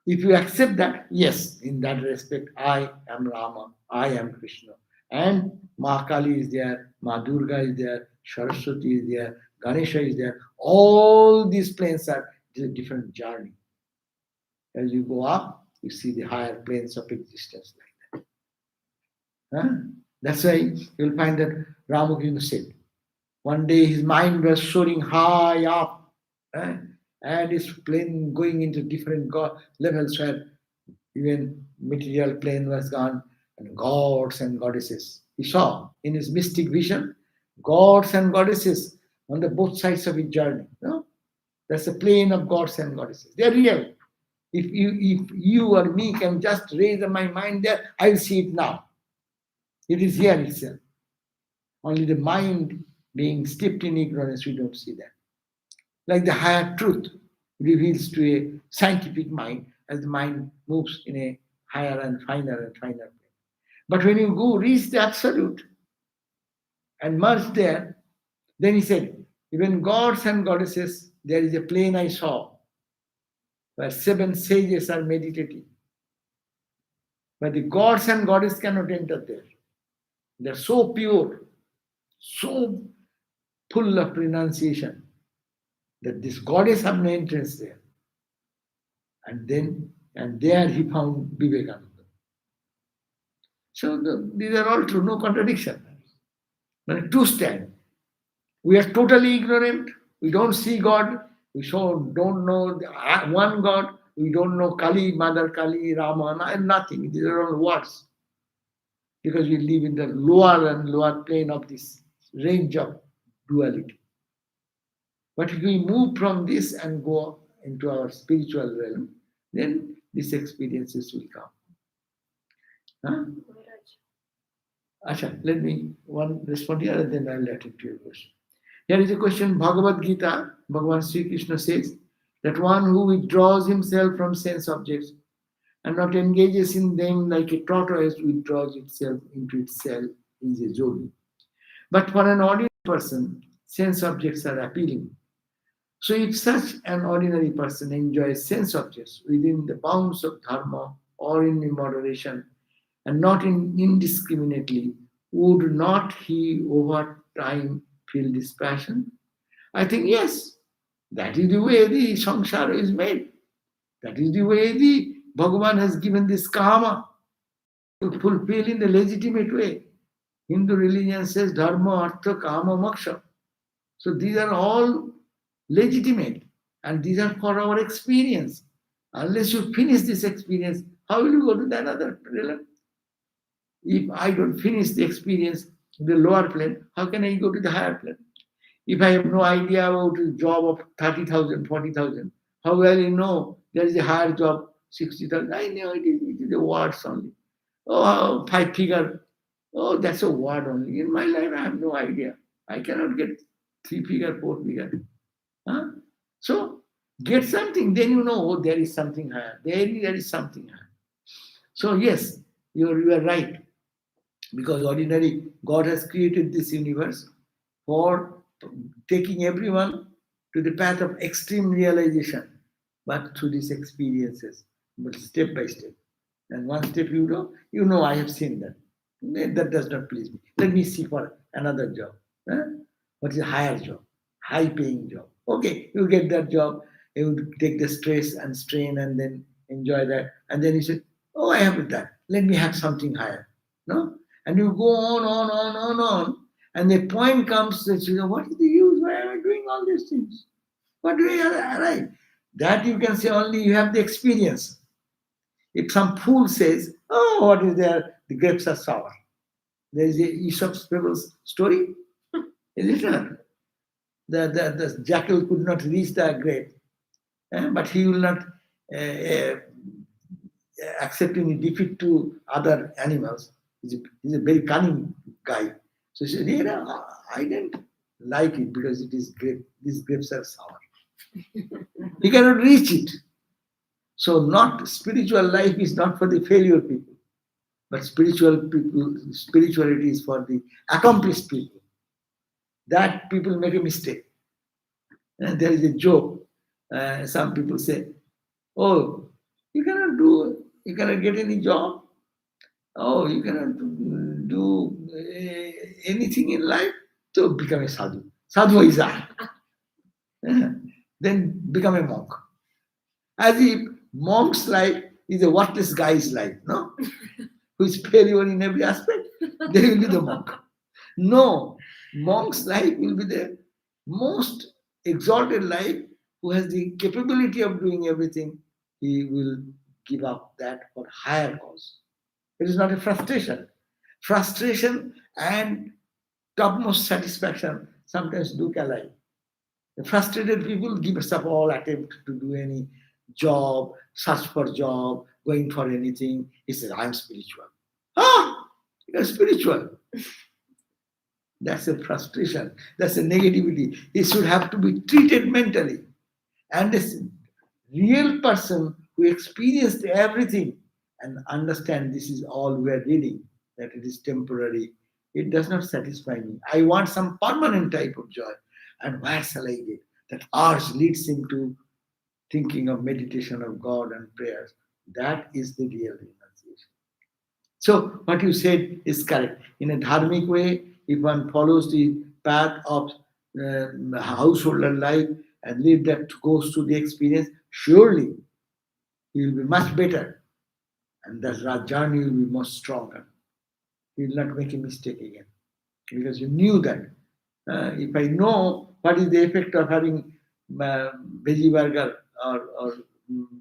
If you accept that, yes, in that respect, I am Rama, I am Krishna. And Ma Kali is there, Ma Durga is there, Saraswati is there, Ganesha is there. All these planes are a different journey. As you go up, you see the higher planes of existence like that. Huh? That's why you'll find that Ramakrishna said, one day his mind was soaring high up, and his plane going into different levels where even material plane was gone, and gods and goddesses. He saw in his mystic vision gods and goddesses on the both sides of his journey. No? That's the plane of gods and goddesses. They are real. If you or me can just raise my mind there, I will see it now. It is here itself. Only the mind being steeped in ignorance, we don't see that. Like the higher truth reveals to a scientific mind as the mind moves in a higher and finer plane. But when you go reach the absolute and merge there, then he said, even gods and goddesses, there is a plane I saw where 7 sages are meditating. But the gods and goddesses cannot enter there. They are so pure, so full of renunciation, that this goddess have no entrance there. And there he found Vivekananda. So these are all true, no contradiction. But two stand. We are totally ignorant. We don't see God. We don't know one God. We don't know Kali, Mother Kali, Rama, and nothing. These are all words. Because we live in the lower and lower plane of this range of duality. But if we move from this and go into our spiritual realm, then these experiences will come. Huh? Achha, let me one respond here and then I'll let it to your question. Here is a question, Bhagavad Gita, Bhagavan Sri Krishna says that one who withdraws himself from sense objects and not engages in them like a tortoise withdraws itself into itself is a yogi. But for an ordinary person, sense objects are appealing. So if such an ordinary person enjoys sense objects within the bounds of dharma or in moderation and not indiscriminately, would not he over time feel this passion? I think yes, that is the way the samsara is made. That is the way the Bhagavan has given this karma to fulfill in the legitimate way. Hindu religion says dharma, artha, kama, moksha. So these are all legitimate and these are for our experience. Unless you finish this experience, how will you go to that other realm? If I don't finish the experience in the lower plane, how can I go to the higher plane? If I have no idea about a job of 30,000, 40,000, how will I know there is a higher job, 60,000? I know it is a words only. Oh, 5 figure. Oh, that's a word only. In my life, I have no idea. I cannot get 3 figure, 4 figure. Huh? So, get something, then you know, oh, there is something higher. There is something higher. So, yes, you are right. Because ordinarily, God has created this universe for taking everyone to the path of extreme realization, but through these experiences, but step by step. And one step you know, I have seen that. That does not please me. Let me see for another job. What is a higher job? High paying job. Okay, you get that job, you take the stress and strain and then enjoy that. And then you say, oh, I have that. Let me have something higher. No? And you go on. And the point comes that you know, what is the use? Why am I doing all these things? What do I arrive? That you can say only you have the experience. If some fool says, oh, what is there? The grapes are sour. There is a Aesop's Fables story. Is it not? the jackal could not reach the grape, but he will not accept any defeat to other animals. He's a very cunning guy. So he said, I didn't like it because it is grape. These grapes are sour. He cannot reach it. So not spiritual life is not for the failure people, but spirituality is for the accomplished people. That people make a mistake. And there is a joke. Some people say, oh, you cannot get any job. Oh, you cannot do anything in life. So become a sadhu. Sadhu is that. Then become a monk. As if monk's life is a worthless guy's life, no? Who is failure in every aspect, they will be the monk. No, monk's life will be the most exalted life, who has the capability of doing everything. He will give up that for higher cause. It is not a frustration. Frustration and topmost satisfaction sometimes do collide. The frustrated people give up all attempt to do any job, search for job, going for anything. He says, I am spiritual. Ah, you are spiritual. That's a frustration. That's a negativity. It should have to be treated mentally. And this real person who experienced everything and understand this is all we are reading, that it is temporary, it does not satisfy me. I want some permanent type of joy. And where shall I get? That urge leads him to thinking of meditation of God and prayers. That is the real renunciation. So what you said is correct. In a dharmic way, if one follows the path of householder life and live that goes to the experience, surely he will be much better. And that journey will be much stronger. He will not make a mistake again. Because you knew that. If I know what is the effect of having veggie burger or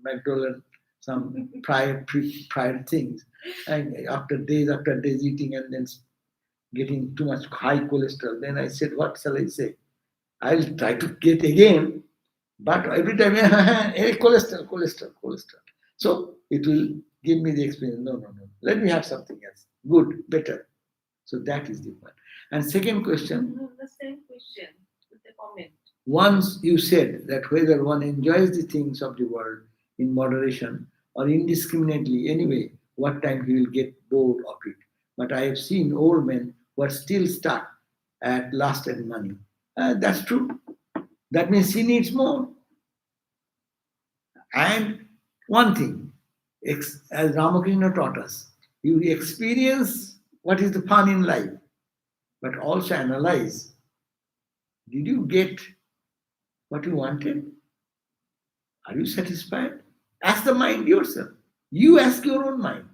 McDonald's, some fried things, and after days eating and then getting too much high cholesterol, then I said, what shall I say? I'll try to get again, but every time, cholesterol. So it will give me the experience. No. Let me have something else. Good, better. So that is the point. And second question. No, the same question with the comment. Once you said that whether one enjoys the things of the world in moderation or indiscriminately anyway, what time he will get bored of it. But I have seen old men who are still stuck at lust and money. That's true. That means he needs more. And one thing, as Ramakrishna taught us, you experience what is the fun in life, but also analyze. Did you get what you wanted? Are you satisfied? Ask the mind yourself. You ask your own mind.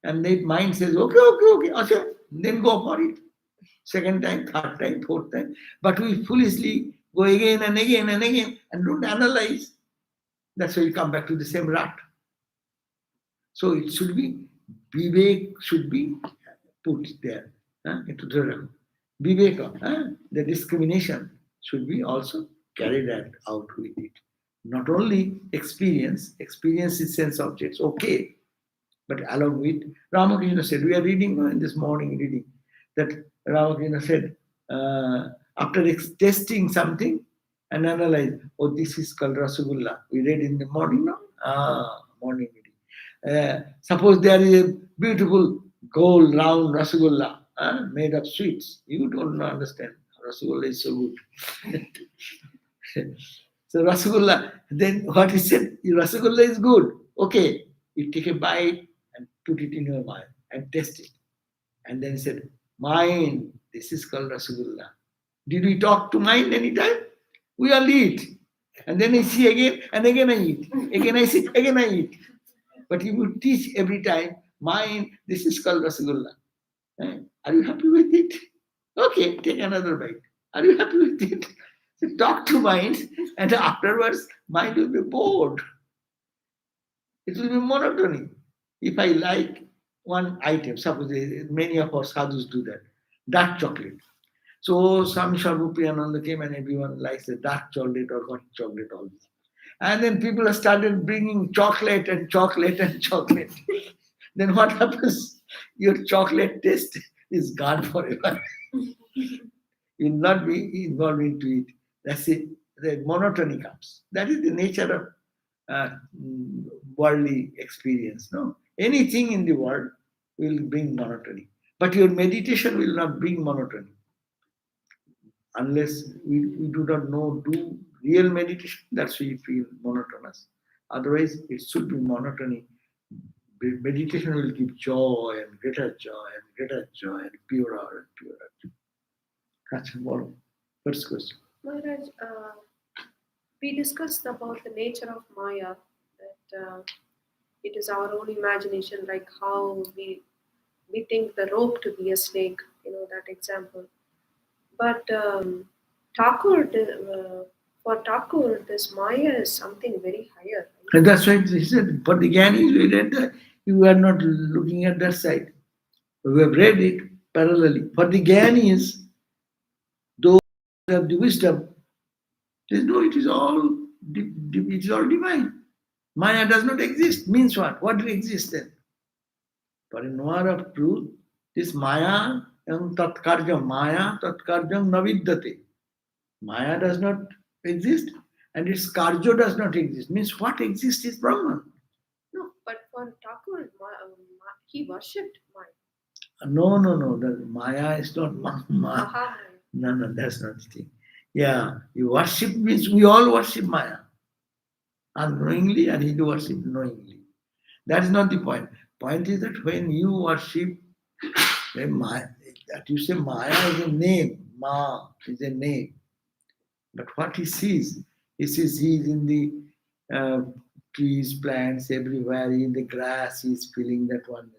And that mind says, okay, then go for it. Second time, third time, fourth time. But we foolishly go again and again and again and don't analyze. That's why we come back to the same rut. So it should be, vivek should be put there. Into the viveka, the discrimination should be also carried out with it. Not only experience is sense objects, okay, but along with, Ramakrishna said, we are reading in this morning reading, that Ramakrishna said, after testing something and analyze, oh, this is called Rasagulla. We read in the morning, no? Morning reading. Suppose there is a beautiful gold round Rasagulla made of sweets. You don't understand. Rasagulla is so good. So Rasagulla, then what he said, Rasagulla is good. Okay, you take a bite and put it in your mind and test it. And then he said, mind, this is called Rasagulla. Did we talk to mind anytime? We all eat. And then I see again, and again I eat. Again I see, again I eat. But you would teach every time, mind, this is called Rasagulla. Are you happy with it? Okay, take another bite. Are you happy with it? So talk to mind, and afterwards, mind will be bored. It will be monotony. If I like one item, suppose many of our sadhus do that, dark chocolate. So Swami Sarvabhaupāyananda came and everyone likes the dark chocolate or hot chocolate always. And then people have started bringing chocolate and chocolate and chocolate. Then what happens? Your chocolate taste is gone forever. You will not be involved into it. That's it. The monotony comes. That is the nature of worldly experience. No, anything in the world will bring monotony, but your meditation will not bring monotony unless we do not do real meditation. That's why you feel monotonous. Otherwise, it should be monotony. Meditation will give joy and greater joy and greater joy and purer and purer. That's one. First question. Maharaj, we discussed about the nature of maya, that it is our own imagination, like how we think the rope to be a snake, that example. But Thakur, for Thakur, this maya is something very higher. Right? And that's why he said, for the Jnanis, you are not looking at that side. We have read it parallelly. For the Jnanis, those who have the wisdom, they know it is all divine. Maya does not exist. Means what? What do exist then? For a knower of truth, this maya and tat-kāryaṃ, maya tat-kāryaṃ navidyate. Maya does not exist and its karjo does not exist. Means what exists is Brahman. No, but for Thakur, he worshipped maya. No. The maya is not Maya. Aha. No, that's not the thing. Yeah, you worship means we all worship Maya. Unknowingly and he worship knowingly. That is not the point. Point is that when you worship, Maya, that you say Maya is a name. Ma is a name. But what he sees he is in the trees, plants, everywhere, in the grass, he is feeling that one.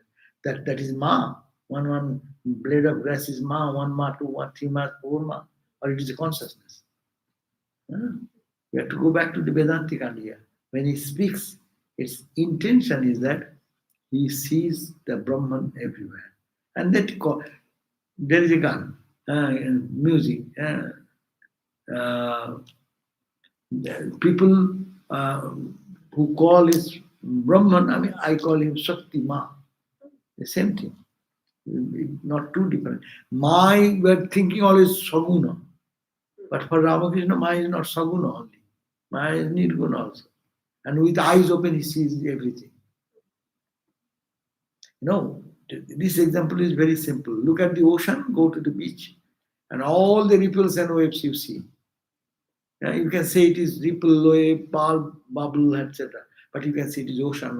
That is Ma. One blade of grass is Ma, one Ma, two Ma, three Ma, four Ma, or it is a consciousness. We have to go back to the Vedantic idea. When he speaks, its intention is that he sees the Brahman everywhere. And that there is a gun, music. People who call his Brahman, I call him Shakti Ma. The same thing. Not too different. My, we are thinking always Saguna. But for Ramakrishna, Maya is not Saguna only. Maya is Nirguna also. And with eyes open, he sees everything. This example is very simple. Look at the ocean, go to the beach, and all the ripples and waves you see. You can say it is ripple, wave, bubble, etc. But you can say it is ocean.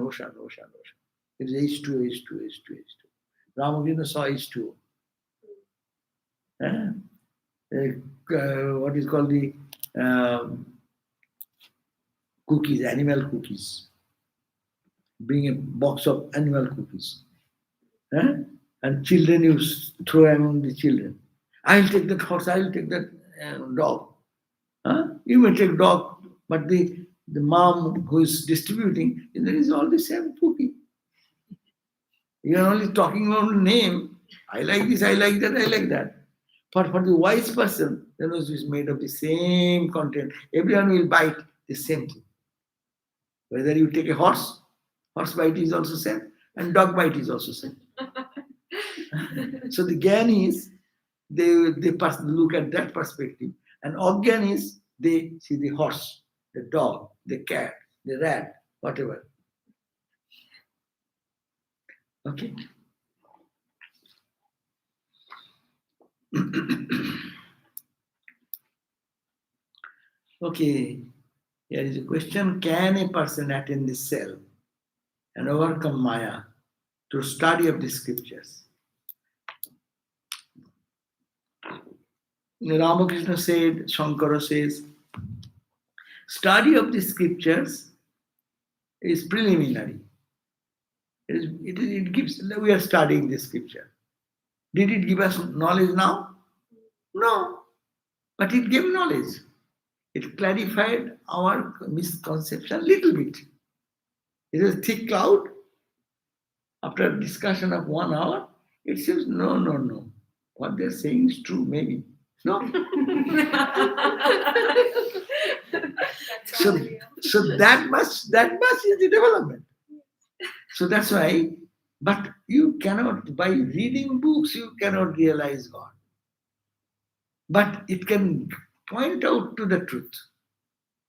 It is H2O. Ramakrishna saw H2O. What is called the cookies, animal cookies. Bring a box of animal cookies. And children, you throw among the children. I'll take that horse, I'll take that dog. You may take dog, but the mom who is distributing, there is all the same cookie. You are only talking about the name. I like this, I like that, I like that. But for the wise person, the nose is made of the same content. Everyone will bite the same thing. Whether you take a horse bite is also same, and dog bite is also same. So the Jnanis, they look at that perspective, and Ajñanis, they see the horse, the dog, the cat, the rat, whatever. Okay. Okay, here is a question. Can a person attain the self and overcome Maya through study of the scriptures? Ramakrishna said, Shankara says, study of the scriptures is preliminary. It gives, we are studying the scripture. Did it give us knowledge now? No. But it gave knowledge. It clarified our misconception a little bit. It was a thick cloud. After a discussion of 1 hour, it says, no. What they're saying is true, maybe. No? That's So, all we have. so that much is the development. So that's why, but you cannot, by reading books, you cannot realize God. But it can point out to the truth.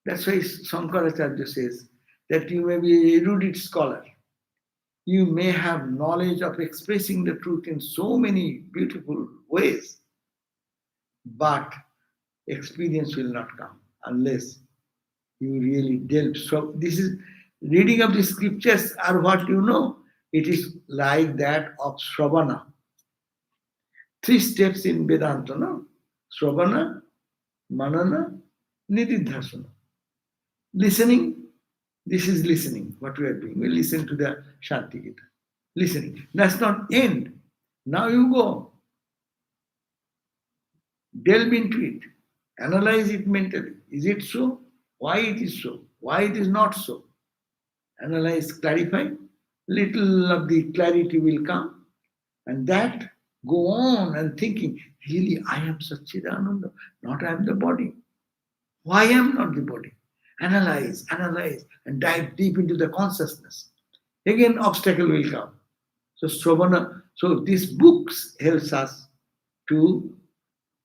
That's why Shankaracharya says that you may be an erudite scholar. You may have knowledge of expressing the truth in so many beautiful ways, but experience will not come unless you really delve. So this is reading of the scriptures are what you know. It is like that of Shravana. 3 steps in Vedanta, no? Shravana, Manana, Nididhasana. Listening, this is listening, what we are doing. We listen to the Shanti Gita. Listening. That's not end. Now you go. Delve into it. Analyze it mentally. Is it so? Why it is so? Why it is not so? Analyze, clarify. Little of the clarity will come. And that go on and thinking, really I am Satchidananda, not I am the body. Why I am not the body? Analyze, and dive deep into the consciousness. Again, obstacle will come. So Shravana, so these books helps us to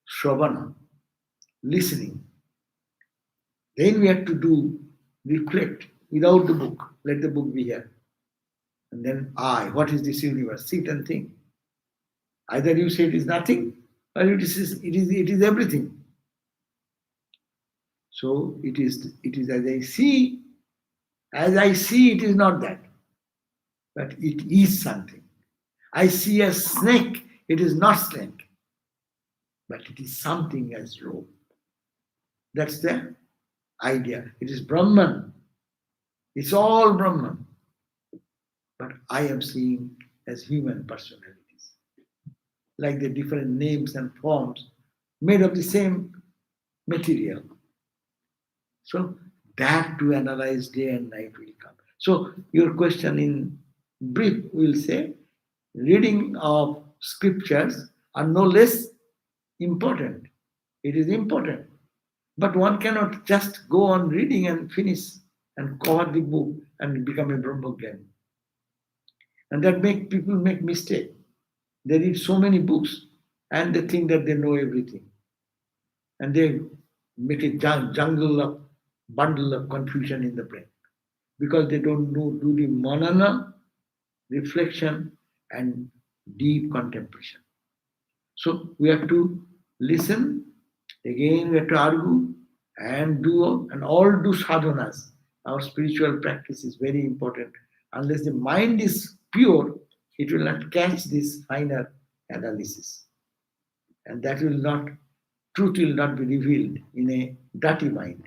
Shravana, listening. Then we have to do, reflect without the book. Let the book be here. And then what is this universe? Sit and think. Either you say it is nothing, or it is everything. So it is as I see it is not that, but it is something. I see a snake, it is not snake, but it is something as rope. That's the idea. It is Brahman. It's all Brahman. But I am seeing as human personalities. Like the different names and forms made of the same material. So that to analyze day and night will come. So your question in brief will say, reading of scriptures are no less important. It is important. But one cannot just go on reading and finish and cover the book and become a Brahmajnani. And that people make mistake. They read so many books and they think that they know everything. And they make a bundle of confusion in the brain. Because they don't do the manana, reflection, and deep contemplation. So we have to listen, again we have to argue, and all do sadhanas. Our spiritual practice is very important. Unless the mind is pure, it will not catch this finer analysis. And truth will not be revealed in a dirty mind.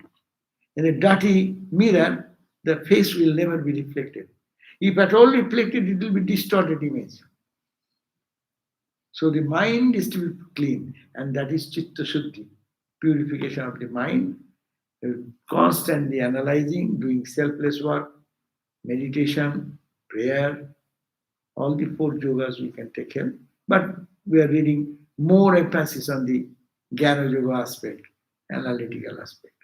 In a dirty mirror, the face will never be reflected. If at all reflected, it will be distorted image. So the mind is to be clean, and that is chitta shuddhi, purification of the mind, constantly analyzing, doing selfless work, meditation, prayer, all the 4 yogas we can take help. But we are reading more emphasis on the Jnana Yoga aspect, analytical aspect.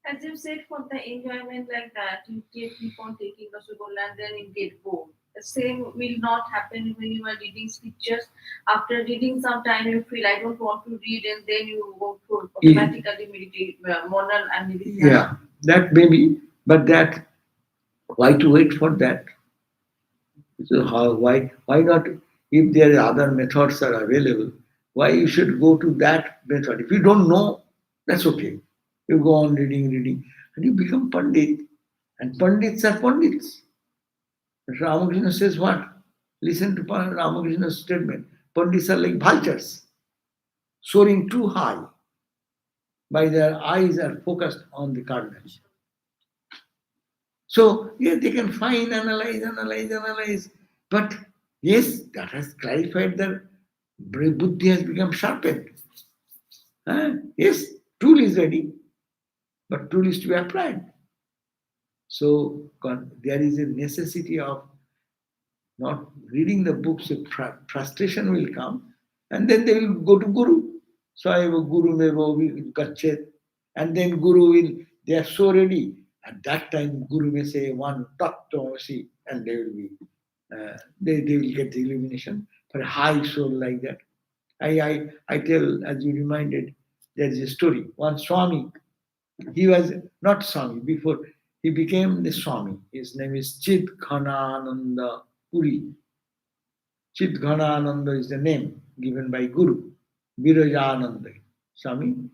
As you said, for the enjoyment like that, you keep on taking Rasagholla and then you get bored. The same will not happen when you are reading scriptures. After reading some time, you feel I don't want to read, and then you go through automatically meditate, monal and meditation. Yeah, that may be, but that, why to wait for that? So why not? If there are other methods are available, why you should go to that method? If you don't know, that's okay. You go on reading, and you become Pandit. And Pandits are Pandits. Ramakrishna says what? Listen to Ramakrishna's statement. Pandits are like vultures, soaring too high, by their eyes are focused on the cardinals. So, yeah, they can find, analyze. But yes, that has clarified that buddhi has become sharpened. Yes, tool is ready, but tool is to be applied. So there is a necessity of not reading the books, frustration will come, and then they will go to Guru. Swayam Guru Mevo Gachet. And then Guru will, they are so ready. At that time, Guru may say one tat-tvajñasya, and they will be, they will get the illumination for a high soul like that. I tell, as you reminded, there is a story. One Swami, he was not Swami before he became the Swami. His name is Chit-Ghanananda Puri. Chit-Ghanananda is the name given by Guru. Virajananda Swami,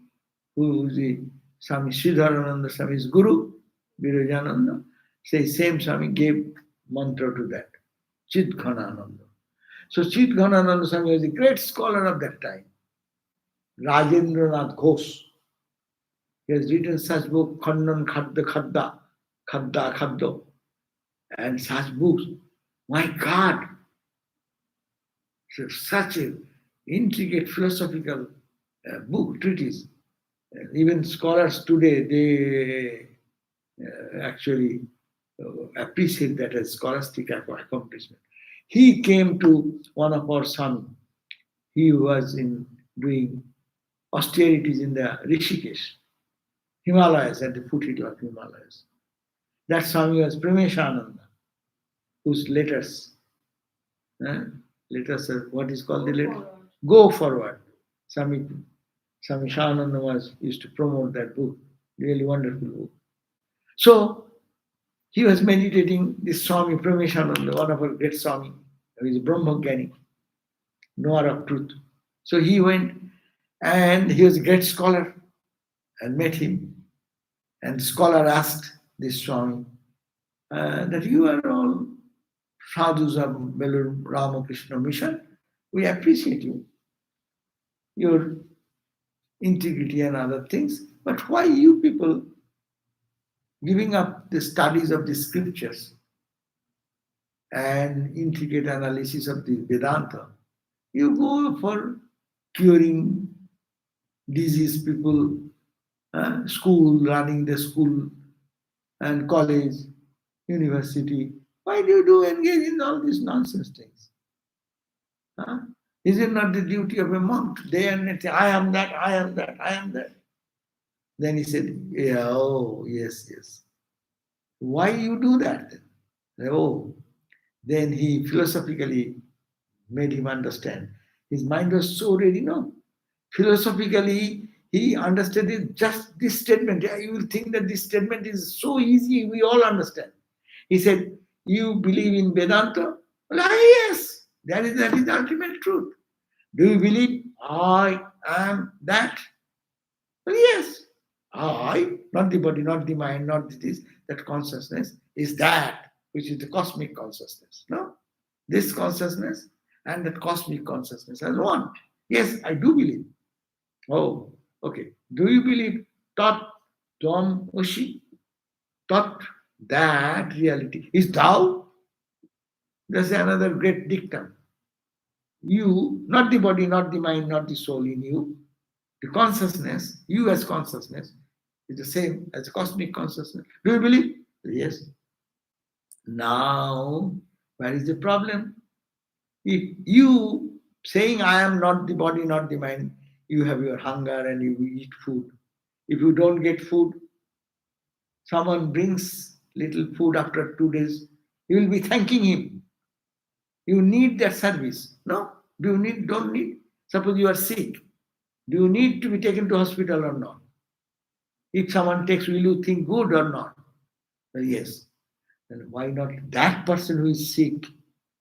who is the Swami Sridharananda Swami is Guru. Virajananda, say same Swami gave mantra to that. Chit-Ghanananda. So Chit-Ghanananda Swami was a great scholar of that time. Rajendranath Ghosh. He has written such book, Khaṇḍa, and such books. My God! So such an intricate philosophical book, treatise. Even scholars today, they actually appreciate that as scholastic accomplishment. He came to one of our Swami. He was doing austerities in the Rishikesh, Himalayas, at the foothills of Himalayas. That Swami was Prameshananda, whose letters, what is called the letter? Go Forward. Swami Shananda used to promote that book, really wonderful book. So he was meditating, this Swami Prameshananda, one of our great Swami, who is a Brahmajnani, knower of truth. So he went, and he was a great scholar, and met him. And the scholar asked this Swami that you are all sadhus of Belur Ramakrishna mission. We appreciate you, your integrity and other things. But why you people giving up the studies of the scriptures and intricate analysis of the Vedanta? You go for curing disease people, school, running the school and college, university. Why do you engage in all these nonsense things? Is it not the duty of a monk? Day and night, I am that, I am that, I am that. Then he said, yeah, oh, yes. Why you do that then? Oh, then he philosophically made him understand. His mind was so ready, no? Philosophically, he understood it, just this statement. You will think that this statement is so easy, we all understand. He said, you believe in Vedanta? Well, yes, that is the ultimate truth. Do you believe I am that? Well, yes. I, not the body, not the mind, not this, that consciousness is that, which is the cosmic consciousness. No? This consciousness and that cosmic consciousness as one. Yes, I do believe. Oh, okay. Do you believe tat-tvajñasya? Tat, that reality is thou? That's another great dictum. You, not the body, not the mind, not the soul in you. The consciousness, you as consciousness, is the same as the cosmic consciousness. Do you believe? Yes. Now, where is the problem? If you saying I am not the body, not the mind, you have your hunger and you eat food. If you don't get food, someone brings little food after 2 days, you will be thanking him. You need that service. No? Do you need? Don't need? Suppose you are sick. Do you need to be taken to hospital or not? If someone takes, will you think good or not? Well, yes. Then why not that person who is sick,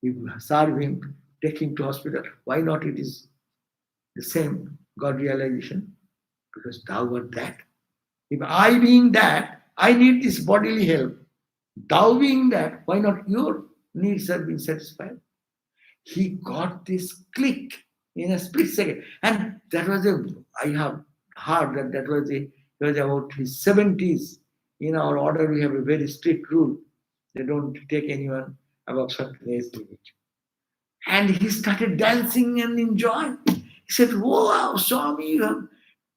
if you serve him, take him to hospital, why not it is the same God realization? Because thou art that. If I being that, I need this bodily help. Thou being that, why not your needs are being satisfied? He got this click in a split second. And that was I have heard that was about his 70s. In our order, we have a very strict rule. They don't take anyone above certain age limit. And he started dancing and enjoying. He said, wow, Swami, you have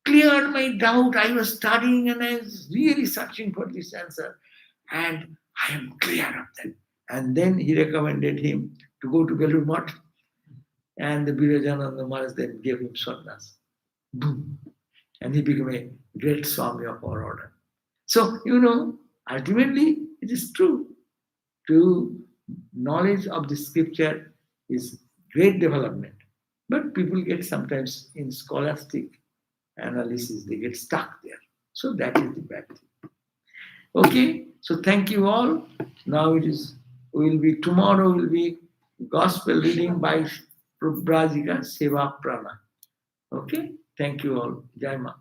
cleared my doubt. I was studying and I was really searching for this answer. And I am clear of that. And then he recommended him to go to Belur Math. And the Virajananda Maharaj then gave him sannyas. Boom. And he became a great Swami of our order. So, ultimately it is true. To knowledge of the scripture is great development. But people get sometimes in scholastic analysis, they get stuck there. So that is the bad thing. Okay, so thank you all. Now tomorrow will be gospel reading by Prabhupada Seva Prana. Okay, thank you all. Jai Ma.